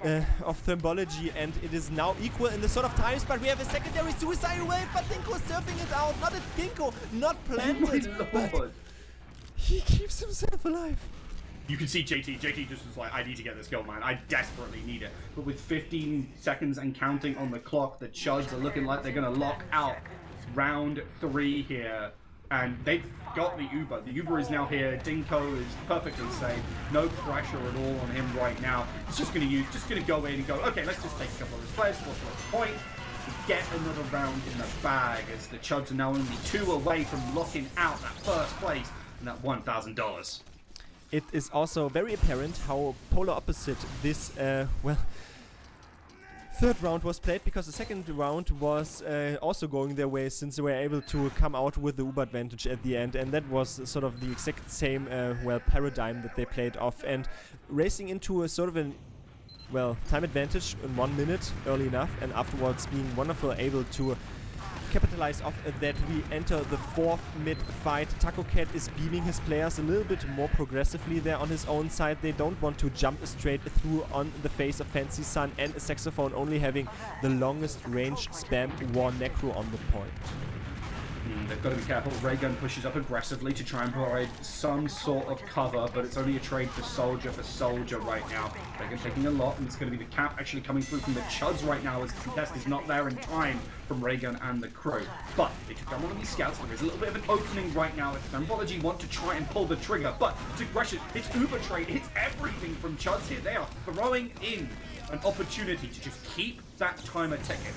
Thrembology, and it is now equal in the sort of times, but we have a secondary suicide wave, but Dinko is surfing it out. Not a Dinko, not planted, but he keeps himself alive. You can see JT just was like, I need to get this kill, man. I desperately need it. But with 15 seconds and counting on the clock, the Chuds are looking like they're going to lock out round 3 here. And they've got the Uber. The Uber is now here. Dinko is perfectly safe. No pressure at all on him right now. He's just going to go in and go, okay, let's just take a couple of his players, what's the point? Get another round in the bag as the Chuds are now only 2 away from locking out that first place and that $1,000. It is also very apparent how polar opposite this, third round was played, because the second round was also going their way, since they were able to come out with the Uber advantage at the end, and that was sort of the exact same paradigm that they played off, and racing into a sort of an time advantage in 1 minute early enough, and afterwards being wonderful able to capitalize off that. We enter the 4th mid fight. Taco Cat is beaming his players a little bit more progressively there on his own side. They don't want to jump straight through on the face of Fancy Sun, and a Saxophone only having the longest range spam War Necro on the point. They've got to be careful. Raygun pushes up aggressively to try and provide some sort of cover, but it's only a trade for Soldier right now. Raygun taking a lot, and it's going to be the cap actually coming through from the Chuds right now, as the contest is not there in time from Raygun and the crew. But they took down one of these scouts. There is a little bit of an opening right now if Thrembology want to try and pull the trigger, but it's aggression, it's Uber trade, it's everything from Chuds here. They are throwing in an opportunity to just keep that timer ticking.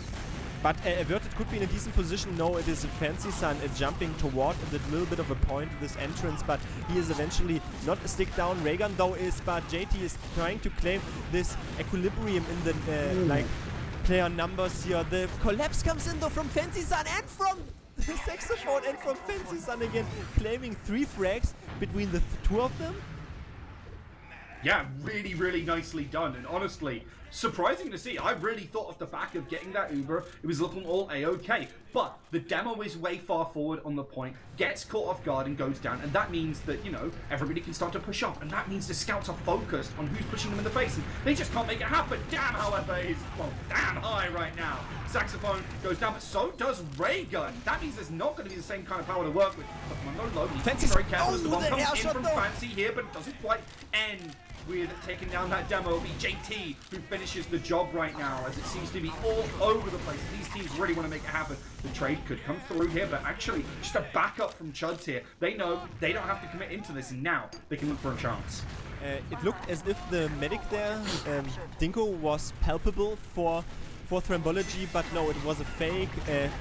But Averted could be in a decent position. No, it is Fancy Sun jumping toward the little bit of a point, this entrance, but he is eventually not a stick down. Raygun though is, but JT is trying to claim this equilibrium in the player numbers here. The collapse comes in though from Fancy Sun and from the Saxophone and from Fancy Sun again, claiming 3 frags between the 2 of them. Yeah, really, really nicely done, and honestly, surprising to see. I really thought off the back of getting that Uber, it was looking all A-okay. But the demo is way far forward on the point, gets caught off guard and goes down, and that means that, you know, everybody can start to push up, and that means the scouts are focused on who's pushing them in the face, and they just can't make it happen. Damn, however, is, damn high right now. Saxophone goes down, but so does Raygun. That means there's not going to be the same kind of power to work with. But low, he's to be very careful as the bomb comes in from Fancy here, but it doesn't quite end with taking down that demo. It'll be JT who finishes the job right now, as it seems to be all over the place. These teams really want to make it happen. The trade could come through here, but actually just a backup from Chuds here. They know they don't have to commit into this, and now they can look for a chance. It looked as if the medic there, Dinko, was palpable for Thrembology, but no, it was a fake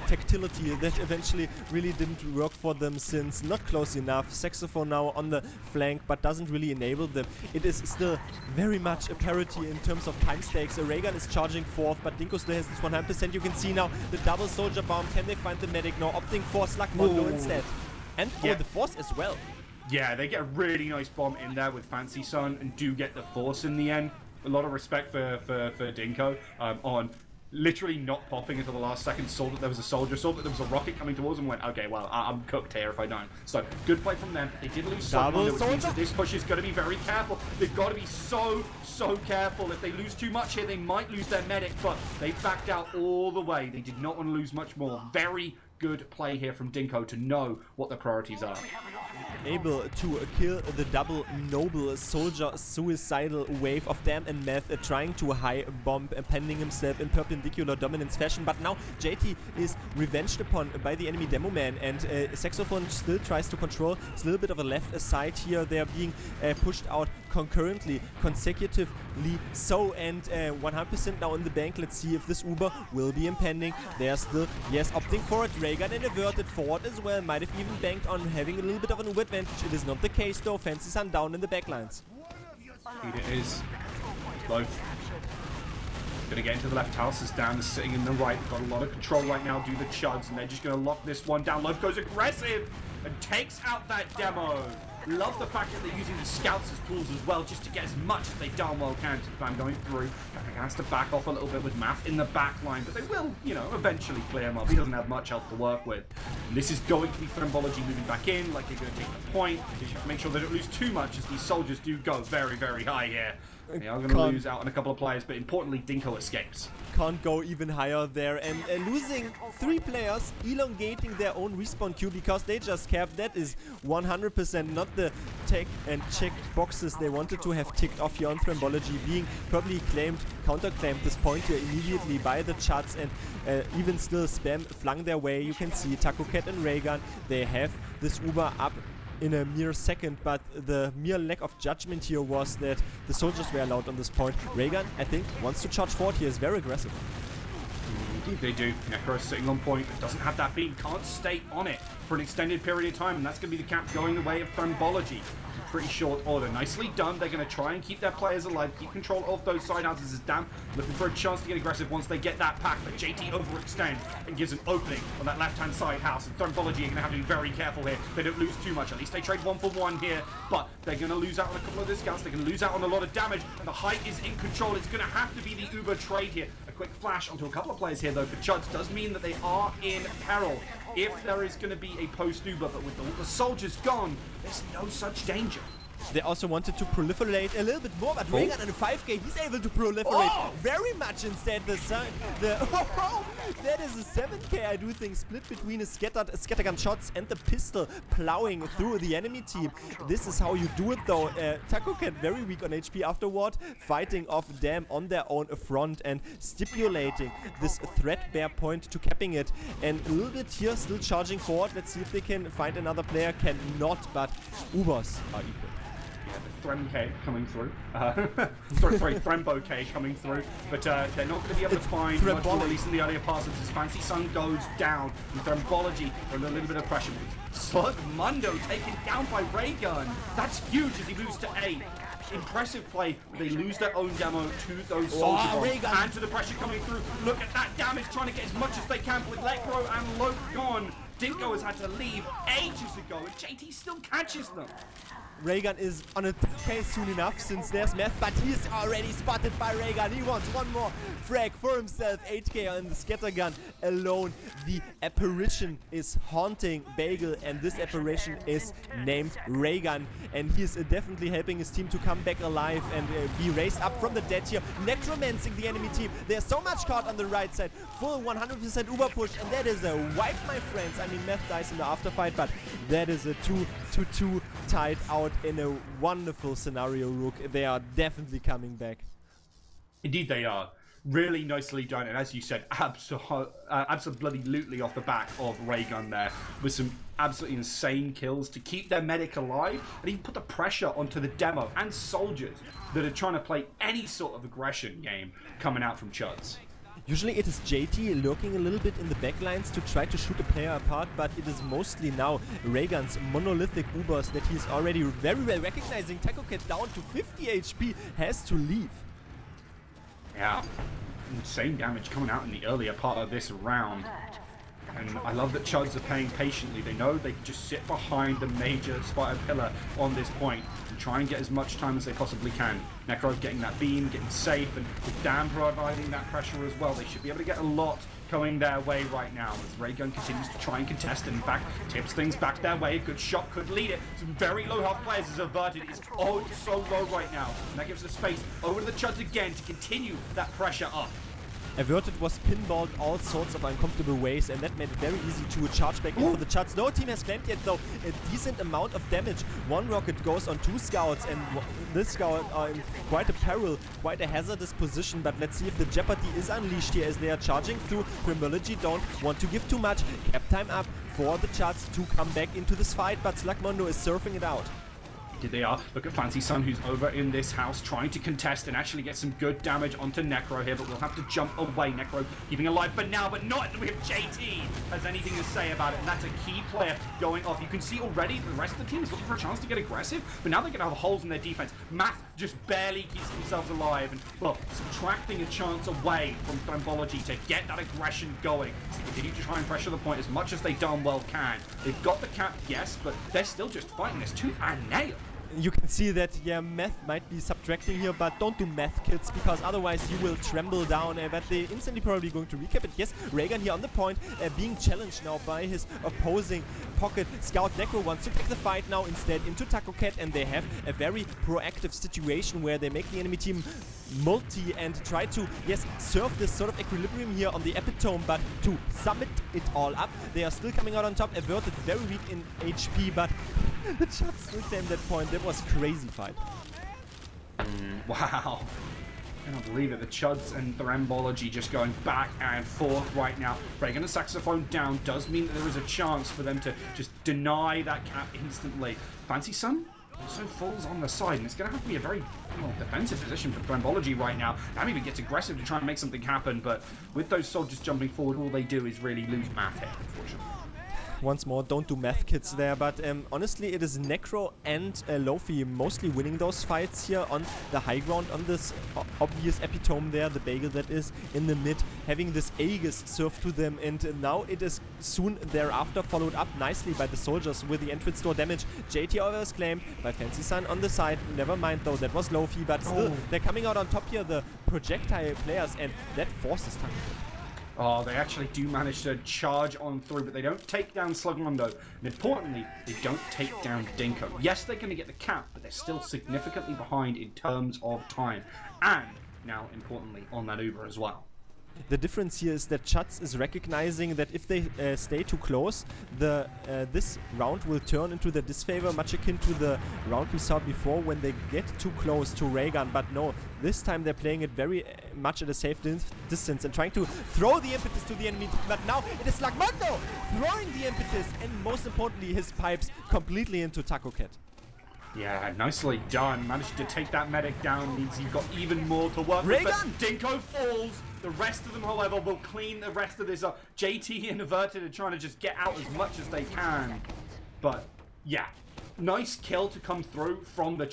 tactility that eventually really didn't work for them, since not close enough. Saxophone now on the flank, but doesn't really enable them. It is still very much a parity in terms of time stakes. Raygun is charging 4th, but Dinko still has this 100%. You can see now the double soldier bomb. Can they find the medic? No, opting for Slug Mondo instead. And the Force as well. Yeah, they get a really nice bomb in there with Fancy Sun and do get the Force in the end. A lot of respect for Dinko on literally not popping until the last second, saw that there was a soldier, saw that there was a rocket coming towards him, and went, okay, well, I'm cooked here if I don't. So, good play from them. They did lose someone, which means that this push is going to be very careful. They've got to be so careful. If they lose too much here, they might lose their medic, but they backed out all the way. They did not want to lose much more. Very good play here from Dinko to know what the priorities are. Able to kill the double noble soldier suicidal wave of Damn and Meth, trying to high bomb, pending himself in perpendicular dominance fashion, but now JT is revenged upon by the enemy demo man, and Saxophone still tries to control. It's a little bit of a left side here. They are being pushed out concurrently, consecutively so, and 100% now in the bank. Let's see if this Uber will be impending. They are still, yes, opting for it. Raygun and Averted forward as well. Might have even banked on having a little bit of an Uber advantage. It is not the case though. Fancy Sun down in the backlines. It is. Low. Gonna get into the left house as Dan is sitting in the right. Got a lot of control right now, do the Chuds, and they're just gonna lock this one down. Loaf goes aggressive and takes out that demo. Love the fact that they're using the scouts as tools as well, just to get as much as they darn well can. Fan going through. Has to back off a little bit with Math in the back line, but they will, you know, eventually clear him up. He doesn't have much health to work with. And this is going to be Thrembology moving back in, like they're going to take the point. They should make sure they don't lose too much, as these soldiers do go very, very high here. They are going to lose out on a couple of players, but importantly, Dinko escapes. Can't go even higher there, and losing 3 players, elongating their own respawn queue because they just capped. That is 100% not the take and check boxes they wanted to have ticked off here on Thrembology, being probably claimed, counter-claimed this point here immediately by the Chuds, and even still spam flung their way. You can see Taco Cat and Raygun, they have this Uber up in a mere second, but the mere lack of judgment here was that the soldiers were allowed on this point. Raygun, I think, wants to charge forward here, is very aggressive. Indeed they do. Necro sitting on point, but doesn't have that beam, can't stay on it for an extended period of time, and that's going to be the cap going the way of Thrembology. Pretty short order. Nicely done. They're going to try and keep their players alive, keep control of those side houses as Dam looking for a chance to get aggressive once they get that pack, but JT overextends and gives an opening on that left-hand side house, and Thrembology are going to have to be very careful here. They don't lose too much. At least they trade 1 for 1 here, but they're going to lose out on a couple of their scouts. They're going to lose out on a lot of damage, and the height is in control. It's going to have to be the Uber trade here. A quick flash onto a couple of players here, though, for Chuds does mean that they are in peril. If there is going to be a post-Uber, but with all the soldiers gone, there's no such danger. They also wanted to proliferate a little bit more, but Raygun on a 5k, he's able to proliferate very much instead. That is a 7k, I do think, split between his scattergun shots and the pistol plowing through the enemy team. This is how you do it, though. Taco Cat very weak on HP afterward, fighting off Dam on their own front and stipulating this threadbare point to capping it. And a little bit here, still charging forward. Let's see if they can find another player. Cannot, but Ubers are equal. Threm K coming through. Sorry, Thrembo K coming through. But they're not going to be able to find much more, at least in the earlier passes. As Fancy Sun goes down, and Thrembology are under a little bit of pressure. Slug Mundo taken down by Raygun. That's huge as he moves to 8. Impressive play. They lose their own demo to those soldiers and to the pressure coming through. Look at that damage, trying to get as much as they can with Lekro and Loke gone. Dinko has had to leave ages ago, and JT still catches them. Raygun is on a 10k soon enough since there's Meth, but he's already spotted by Raygun. He wants one more frag for himself. 8k on the scattergun alone. The apparition is haunting Bagel, and this apparition is named Raygun, and he is definitely helping his team to come back alive and be raised up from the dead here, necromancing the enemy team. There's so much caught on the right side, full 100% Uber push, and that is a wipe, my friends. I mean, Meth dies in the afterfight, but that is a 2-2 tied out in a wonderful scenario, Rook. They are definitely coming back. Indeed they are. Really nicely done, and as you said, absolutely off the back of Raygun there, with some absolutely insane kills to keep their medic alive, and even put the pressure onto the demo and soldiers that are trying to play any sort of aggression game coming out from Chuds. Usually it is JT lurking a little bit in the backlines to try to shoot a player apart, but it is mostly now Raygun's monolithic Ubers that he's already very well recognizing. Taco Cat down to 50 HP, has to leave. Yeah, insane damage coming out in the earlier part of this round. And I love that Chuds are playing patiently. They know they can just sit behind the major spider pillar on this point and try and get as much time as they possibly can. Necro getting that beam, getting safe, and with Dam providing that pressure as well. They should be able to get a lot coming their way right now as Raygun continues to try and contest and in fact tips things back their way. A good shot could lead it. Some very low health players is averted. It's so low right now. And that gives us space over to the Chuds again to continue that pressure up. Averted was pinballed all sorts of uncomfortable ways, and that made it very easy to charge back in for the Chuds. No team has claimed yet, though, a decent amount of damage. One rocket goes on 2 scouts, and this scout are in quite a peril, quite a hazardous position. But let's see if the jeopardy is unleashed here as they are charging through. Thrembology don't want to give too much. Cap time up for the Chuds to come back into this fight, but Slugmondo is surfing it out. Indeed they are. Look at Fancy Sun, who's over in this house trying to contest and actually get some good damage onto Necro here, but we'll have to jump away. Necro keeping alive for now, but not if JT has anything to say about it, and that's a key player going off. You can see already the rest of the team is looking for a chance to get aggressive, but now they're going to have holes in their defense. Math just barely keeps themselves alive, and well, subtracting a chance away from Thrembology to get that aggression going. So they continue to try and pressure the point as much as they darn well can. They've got the cap, yes, but they're still just fighting this tooth and nail. you can see that, yeah, Meth might be subtracting here, but don't do Meth, kids, because otherwise you will tremble down. But they instantly probably going to recap it. Yes, Raygun here on the point, being challenged now by his opposing pocket. Scout Necro wants to take the fight now instead into Taco Cat, and they have a very proactive situation where they make the enemy team multi and try to, yes, serve this sort of equilibrium here on the epitome, but to summit it all up. They are still coming out on top, averted very weak in HP, but the Chuds still claim that point. That was crazy fight. Wow. I cannot believe it. The Chuds and thrembology just going back and forth right now. Breaking the saxophone down does mean that there is a chance for them to just deny that cap instantly. Fancy Sun also falls on the side, and it's going to have to be a very defensive position for thrembology right now. Nam even gets aggressive to try and make something happen, but with those soldiers jumping forward, all they do is really lose math here, unfortunately. Once more, don't do Meth, kids, there, but honestly it is Necro and Lofi mostly winning those fights here on the high ground, on this obvious epitome there, the Bagel that is in the mid, having this Aegis served to them, and now it is soon thereafter followed up nicely by the soldiers with the entrance door damage. JT over is claimed by Fancy Sun on the side. Never mind though, that was Lofi, but still they're coming out on top here, the projectile players, and that forces time. Oh, they actually do manage to charge on through, but they don't take down Slugmondo. And importantly, they don't take down Dinko. Yes, they're going to get the cap, but they're still significantly behind in terms of time. And now, importantly, on that Uber as well. The difference here is that Chuds is recognizing that if they stay too close, this round will turn into their disfavor, much akin to the round we saw before when they get too close to Raygun. But no, this time they're playing it very much at a safe distance and trying to throw the impetus to the enemy. But now it is Slugmondo throwing the impetus, and most importantly his pipes completely into Taco Cat. Yeah, nicely done. Managed to take that medic down means you've got even more to work with. But Dinko falls. The rest of them, however, will clean the rest of this up. JT and Averted are trying to just get out as much as they can. But yeah, nice kill to come through from the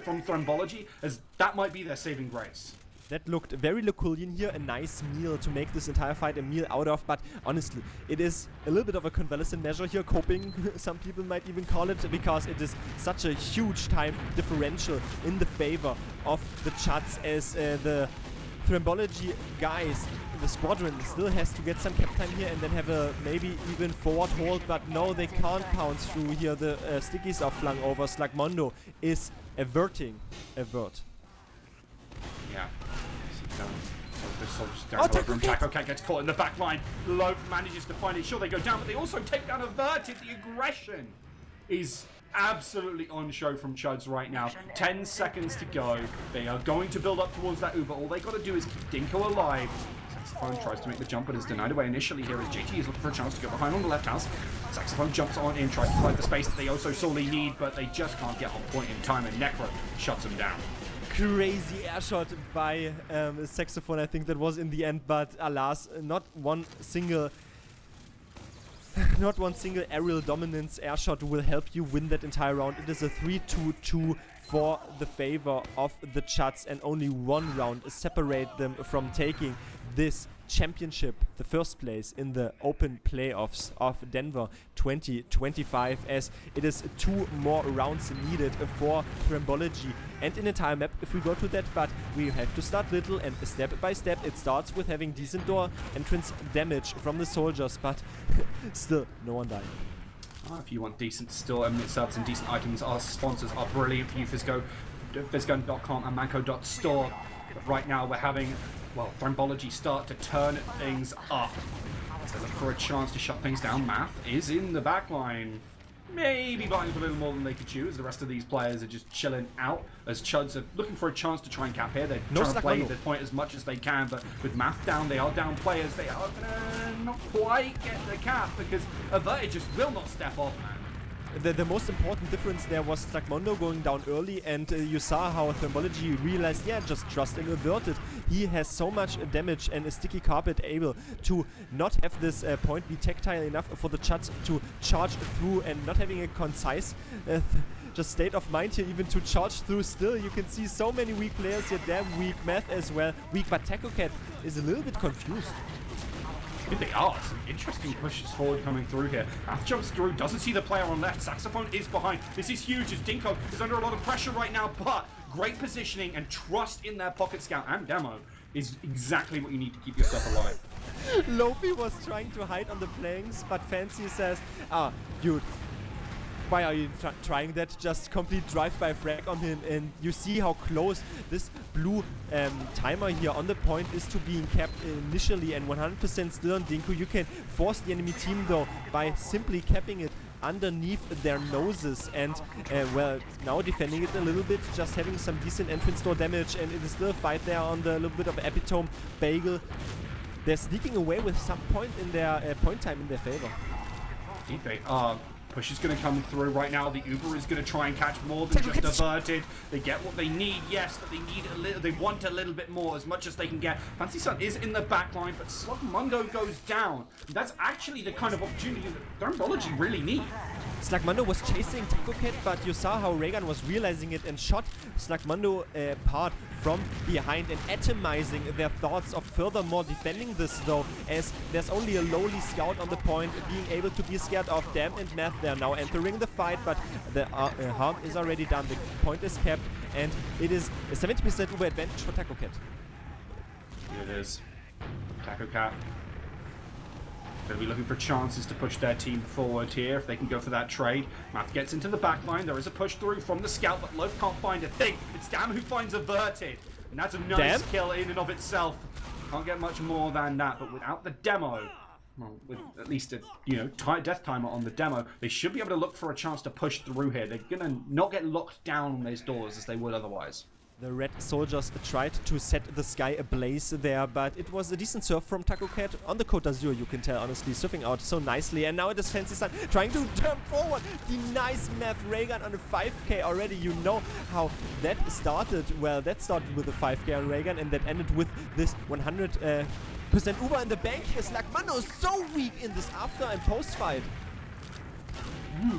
from Thrembology, as that might be their saving grace. That looked very Laculian here, a nice meal to make this entire fight a meal out of, but honestly, it is a little bit of a convalescent measure here, coping, some people might even call it, because it is such a huge time differential in the favor of the Chuds, as the Thrembology guys, the squadron still has to get some cap time here and then have a maybe even forward hold, but no, they can't pounce through here. The stickies are flung over. Slugmondo is avert. Yeah. The soldiers down from Taco Cat gets caught in the back line. Loaf manages to find it. Sure, they go down, but they also take down Averted. The aggression is absolutely on show from Chuds right now. 10 seconds to go. They are going to build up towards that Uber. All they got to do is keep Dinko alive. Saxophone tries to make the jump, but is denied away initially here as JT is looking for a chance to go behind on the left house. Saxophone jumps on in, tries to find the space that they also sorely need, but they just can't get on point in time, and Necro shuts them down. Crazy air shot by Saxophone, I think that was in the end, but alas, not one single aerial dominance air shot will help you win that entire round. It is a 3-2-2 for the favor of the Chuds, and only one round separate them from taking this championship, the first place in the open playoffs of Denver 2025, as it is 2 more rounds needed for Thrembology and an entire map if we go to that, but we have to start little and step by step. It starts with having decent door entrance damage from the soldiers, but still no one dying. If you want decent store eminent subs and decent items, our sponsors are brilliant for you. Physgun.com and Manco.store. But right now we're having, well, Thrembology start to turn things up. So look for a chance to shut things down. Math is in the back line. Maybe biting a little more than they could chew, as the rest of these players are just chilling out, as Chuds are looking for a chance to try and cap here. They're trying to play the point as much as they can, but with Math down, they are down players. They are gonna not quite get the cap, because Averted just will not step off, man. The most important difference there was Slugmondo going down early, and you saw how Thrembology realized, yeah, just trust in Averted. He has so much damage and a sticky carpet able to not have this point be tactile enough for the Chuds to charge through, and not having a concise just state of mind here even to charge through. Still, you can see so many weak players here, damn weak. Math as well weak, but Taco Cat is a little bit confused. Here they are. Some interesting pushes forward coming through here. Math jumps through, doesn't see the player on left. Saxophone is behind. This is huge as Dinko is under a lot of pressure right now, but great positioning and trust in their pocket scout and demo is exactly what you need to keep yourself alive. Lofi was trying to hide on the planks, but Fancy says, dude, why are you trying that? Just complete drive-by frag on him, and you see how close this blue timer here on the point is to being kept initially, and 100% still on Dinku. You can force the enemy team though by simply capping it underneath their noses, and well, now defending it a little bit, just having some decent entrance door damage, and it is still a fight there on the little bit of epitome. Bagel, they're sneaking away with some point in their point time in their favor. Indeed they are. Push is going to come through right now. The Uber is going to try and catch more than just averted. They get what they need, yes, but they need a little. They want a little bit more, as much as they can get. Fancy Sun is in the back line, but Slugmundo goes down. That's actually the kind of opportunity that thrembology really need. Slugmundo was chasing Taco Cat, but you saw how Reagan was realizing it and shot Slugmundo apart from behind and atomizing their thoughts of furthermore defending this though, as there's only a lowly scout on the point being able to be scared of. Them and Math, they're now entering the fight, but the harm is already done. The point is kept, and it is a 70% Uber advantage for Taco Cat. Here it is. Taco Cat going to be looking for chances to push their team forward here if they can go for that trade. Math gets into the back line. There is a push through from the scout, but Loaf can't find a thing. It's Dam who finds averted, and that's a nice kill in and of itself. Can't get much more than that, but without the demo, well, with at least a death timer on the demo, they should be able to look for a chance to push through here. They're gonna not get locked down on those doors as they would otherwise. The red soldiers tried to set the sky ablaze there, but it was a decent surf from Taco Cat on the Côte d'Azur, you can tell, honestly, surfing out so nicely. And now it is Fancy Sun trying to turn forward. The nice Math ray gun on a 5k already. You know how that started. Well, that started with a 5k on ray gun, and that ended with this 100% Uber in the bank here. Slugmundo is so weak in this after and post fight.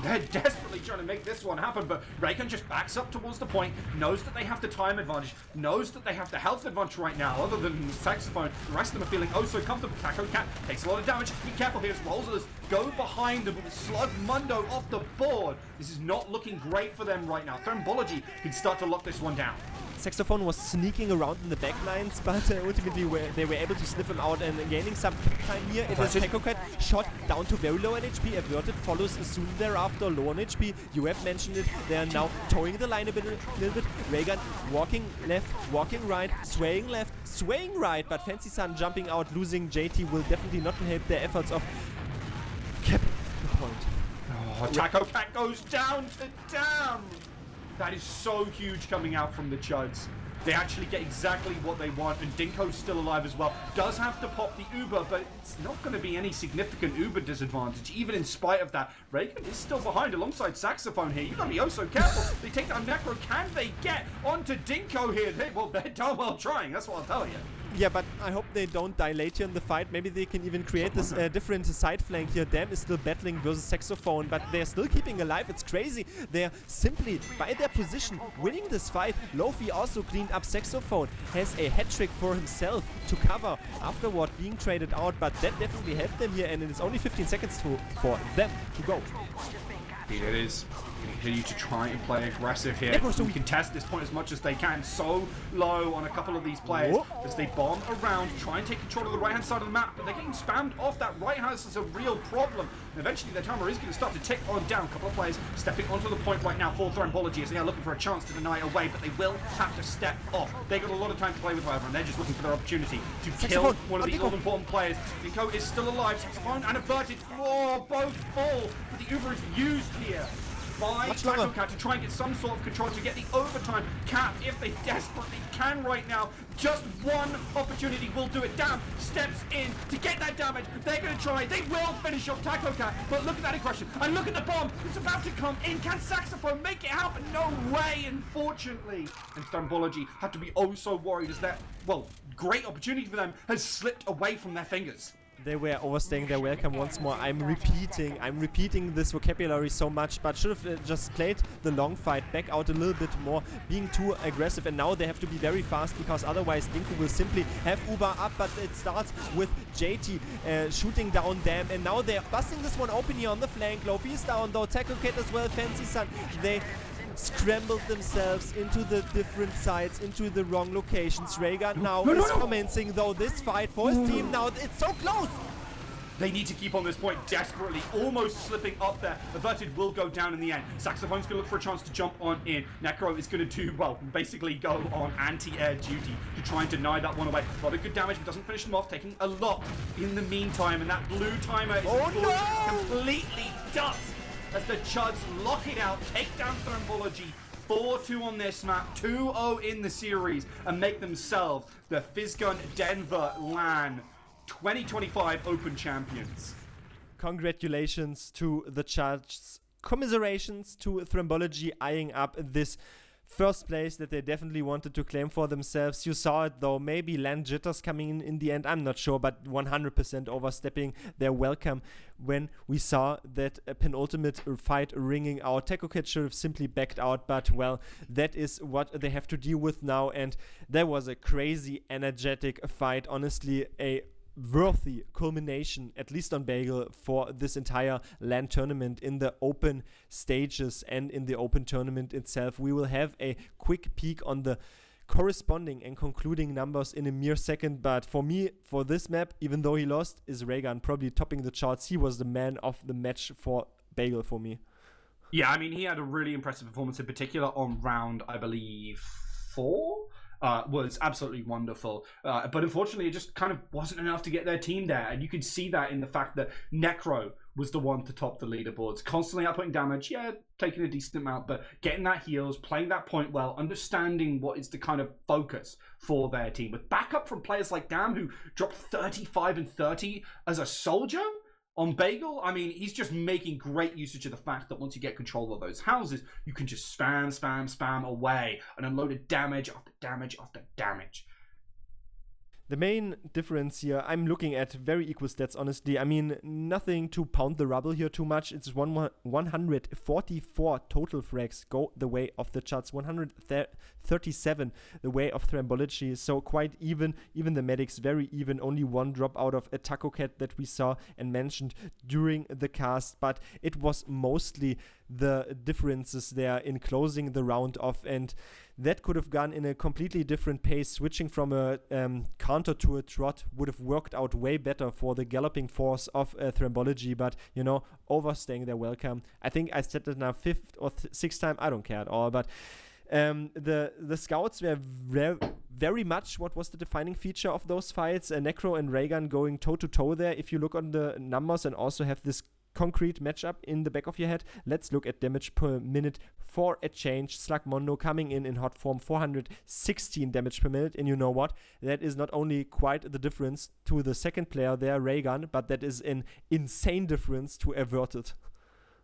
They're desperately trying to make this one happen, but Raycon just backs up towards the point, knows that they have the time advantage, knows that they have the health advantage right now, other than the Saxophone. The rest of them are feeling oh so comfortable. Taco Cat takes a lot of damage. Just be careful here as Rolzers go behind them with Slugmundo off the board. This is not looking great for them right now. Thrembology can start to lock this one down. Saxophone was sneaking around in the backlines, but ultimately they were able to sniff him out and gaining some time here. It is Taco Cat shot down to very low on HP. Averted follows soon thereafter, low on HP. You have mentioned it. They are now towing the line a little bit. Raygun walking left, walking right, swaying left, swaying right, but Fancy Sun jumping out, losing JT will definitely not help their efforts of capping the point. Oh, Taco Cat goes down to Dam. That is so huge coming out from the Chuds. They actually get exactly what they want, and Dinko's still alive as well. Does have to pop the Uber, but it's not going to be any significant Uber disadvantage, even in spite of that. Reagan is still behind alongside Saxophone here. You got to be oh so careful. They take down Necro. Can they get onto Dinko here? They're darn well trying, that's what I'll tell you. Yeah, but I hope they don't die later in the fight. Maybe they can even create this different side flank here. Dam is still battling versus Saxophone, but they're still keeping alive. It's crazy. They're simply, by their position, winning this fight. Lofi also cleaned up Saxophone. Has a hat trick for himself to cover afterward being traded out, but that definitely helped them here, and it's only 15 seconds for them to go. Indeed it is. Continue to try and play aggressive here. So we can test this point as much as they can. So low on a couple of these players as they bomb around, try and take control of the right-hand side of the map, but they're getting spammed off that right hand. This is a real problem. And eventually their timer is going to start to tick on down. A couple of players stepping onto the point right now for Thrembology as they are looking for a chance to deny it away, but they will have to step off. They've got a lot of time to play with, however, and they're just looking for their opportunity to kill one of the all-important players. Dinko is still alive. Saxophone and averted. Oh, both full. But the Uber is used here by Taco Cat to try and get some sort of control to get the overtime cap if they desperately can right now. Just one opportunity will do it. Dam steps in to get that damage. They're going to try. They will finish off Taco Cat. But look at that aggression. And look at the bomb. It's about to come in. Can Saxophone make it happen? No way, unfortunately. And Thrembology have to be oh so worried as that, well, great opportunity for them has slipped away from their fingers. They were overstaying their welcome once more. I'm repeating this vocabulary so much, but should have just played the long fight, back out a little bit more, being too aggressive, and now they have to be very fast because otherwise Dinku will simply have Uber up, but it starts with JT shooting down Dam, and now they're busting this one open here on the flank. Lofi is down though, Tackle Kid as well, Fancy Sun. They scrambled themselves into the different sides, into the wrong locations. Rhaegar now is commencing though this fight for his team. Now it's so close! They need to keep on this point desperately, almost slipping up there. Averted will go down in the end. Saxophone's going to look for a chance to jump on in. Necro is going to do, well, basically go on anti-air duty to try and deny that one away. A lot of good damage, but doesn't finish them off, taking a lot in the meantime. And that blue timer is completely dust as the Chuds lock it out, take down Thrembology. 4-2 on this map, 2-0 in the series, and make themselves the Physgun Denver LAN 2025 Open Champions. Congratulations to the Chuds. Commiserations to Thrembology eyeing up this first place that they definitely wanted to claim for themselves. You saw it though, maybe land jitters coming in the end, I'm not sure, but 100% overstepping their welcome when we saw that a penultimate fight ringing out. Taco Kid should have simply backed out, but well, that is what they have to deal with now, and that was a crazy energetic fight. Honestly, a worthy culmination, at least on Bagel, for this entire LAN tournament in the open stages and in the open tournament itself. We will have a quick peek on the corresponding and concluding numbers in a mere second, but for me, for this map, even though he lost, is Rhaegar probably topping the charts. He was the man of the match for Bagel for me. Yeah, I mean, he had a really impressive performance, in particular on round, I believe, 4? Was absolutely wonderful. But unfortunately, it just kind of wasn't enough to get their team there. And you could see that in the fact that Necro was the one to top the leaderboards. Constantly outputting damage, yeah, taking a decent amount, but getting that heals, playing that point well, understanding what is the kind of focus for their team. With backup from players like Dam, who dropped 35 and 30 as a soldier on Bagel. I mean, he's just making great usage of the fact that once you get control of those houses, you can just spam away and unload damage after damage after damage. The main difference here, I'm looking at very equal stats, honestly. I mean, nothing to pound the rubble here too much. It's 144 total frags go the way of the Chuds, 137 the way of Thrembology, so quite even. Even the medics, very even. Only one drop out of a Taco Cat that we saw and mentioned during the cast, but it was mostly the differences there in closing the round off, and that could have gone in a completely different pace. Switching from a counter to a trot would have worked out way better for the galloping force of Thrembology, but you know, overstaying their welcome. I think I said it now 5th or 6th time, I don't care at all, but the scouts were very much what was the defining feature of those fights. Necro and Rhaegar going toe to toe there. If you look on the numbers and also have this concrete matchup in the back of your head, let's look at damage per minute for a change. Slugmondo coming in hot form, 416 damage per minute, and you know what? That is not only quite the difference to the second player there, Rhaegar, but that is an insane difference to Averted.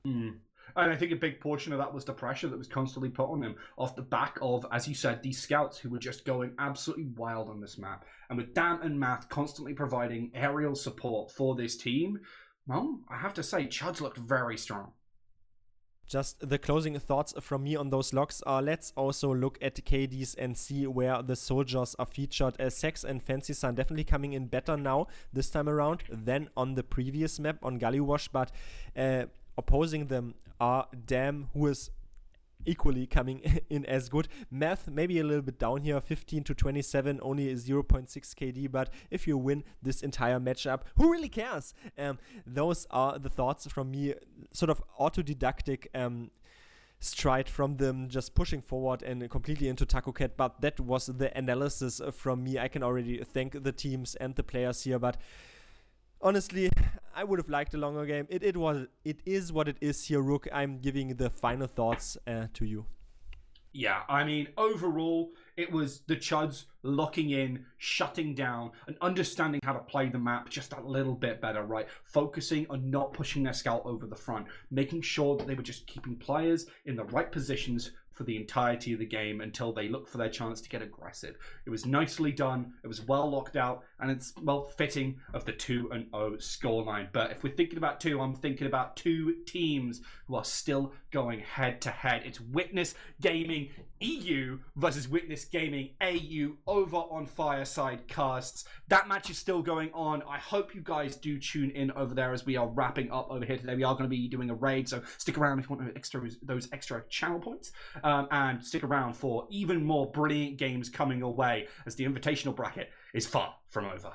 And I think a big portion of that was the pressure that was constantly put on him off the back of, as you said, these scouts who were just going absolutely wild on this map. And with Dam and Math constantly providing aerial support for this team, well, I have to say, Chuds looked very strong. Just the closing thoughts from me on those logs are, let's also look at KDs and see where the soldiers are featured. Sex and Fancy Sun definitely coming in better now, this time around, than on the previous map on Gullywash, but opposing them are Dam, who is equally coming in as good. Math maybe a little bit down here, 15 to 27, only 0.6 KD, but if you win this entire matchup, who really cares? Those are the thoughts from me, sort of autodidactic stride from them, just pushing forward and completely into Taco Cat, but that was the analysis from me. I can already thank the teams and the players here, but honestly, I would have liked a longer game. It is what it is here, Rook. I'm giving the final thoughts to you. Yeah, I mean, overall, it was the Chuds locking in, shutting down, and understanding how to play the map just a little bit better, right? Focusing on not pushing their scout over the front, making sure that they were just keeping players in the right positions for the entirety of the game until they look for their chance to get aggressive. It was nicely done, it was well locked out, and it's well fitting of the 2-0 scoreline. But if we're thinking about two, I'm thinking about two teams who are still going head to head. It's Witness Gaming EU versus Witness Gaming AU over on Fireside Casts. That match is still going on. I hope you guys do tune in over there as we are wrapping up over here today. We are going to be doing a raid, so stick around if you want those extra channel points, and stick around for even more brilliant games coming your way as the invitational bracket is far from over.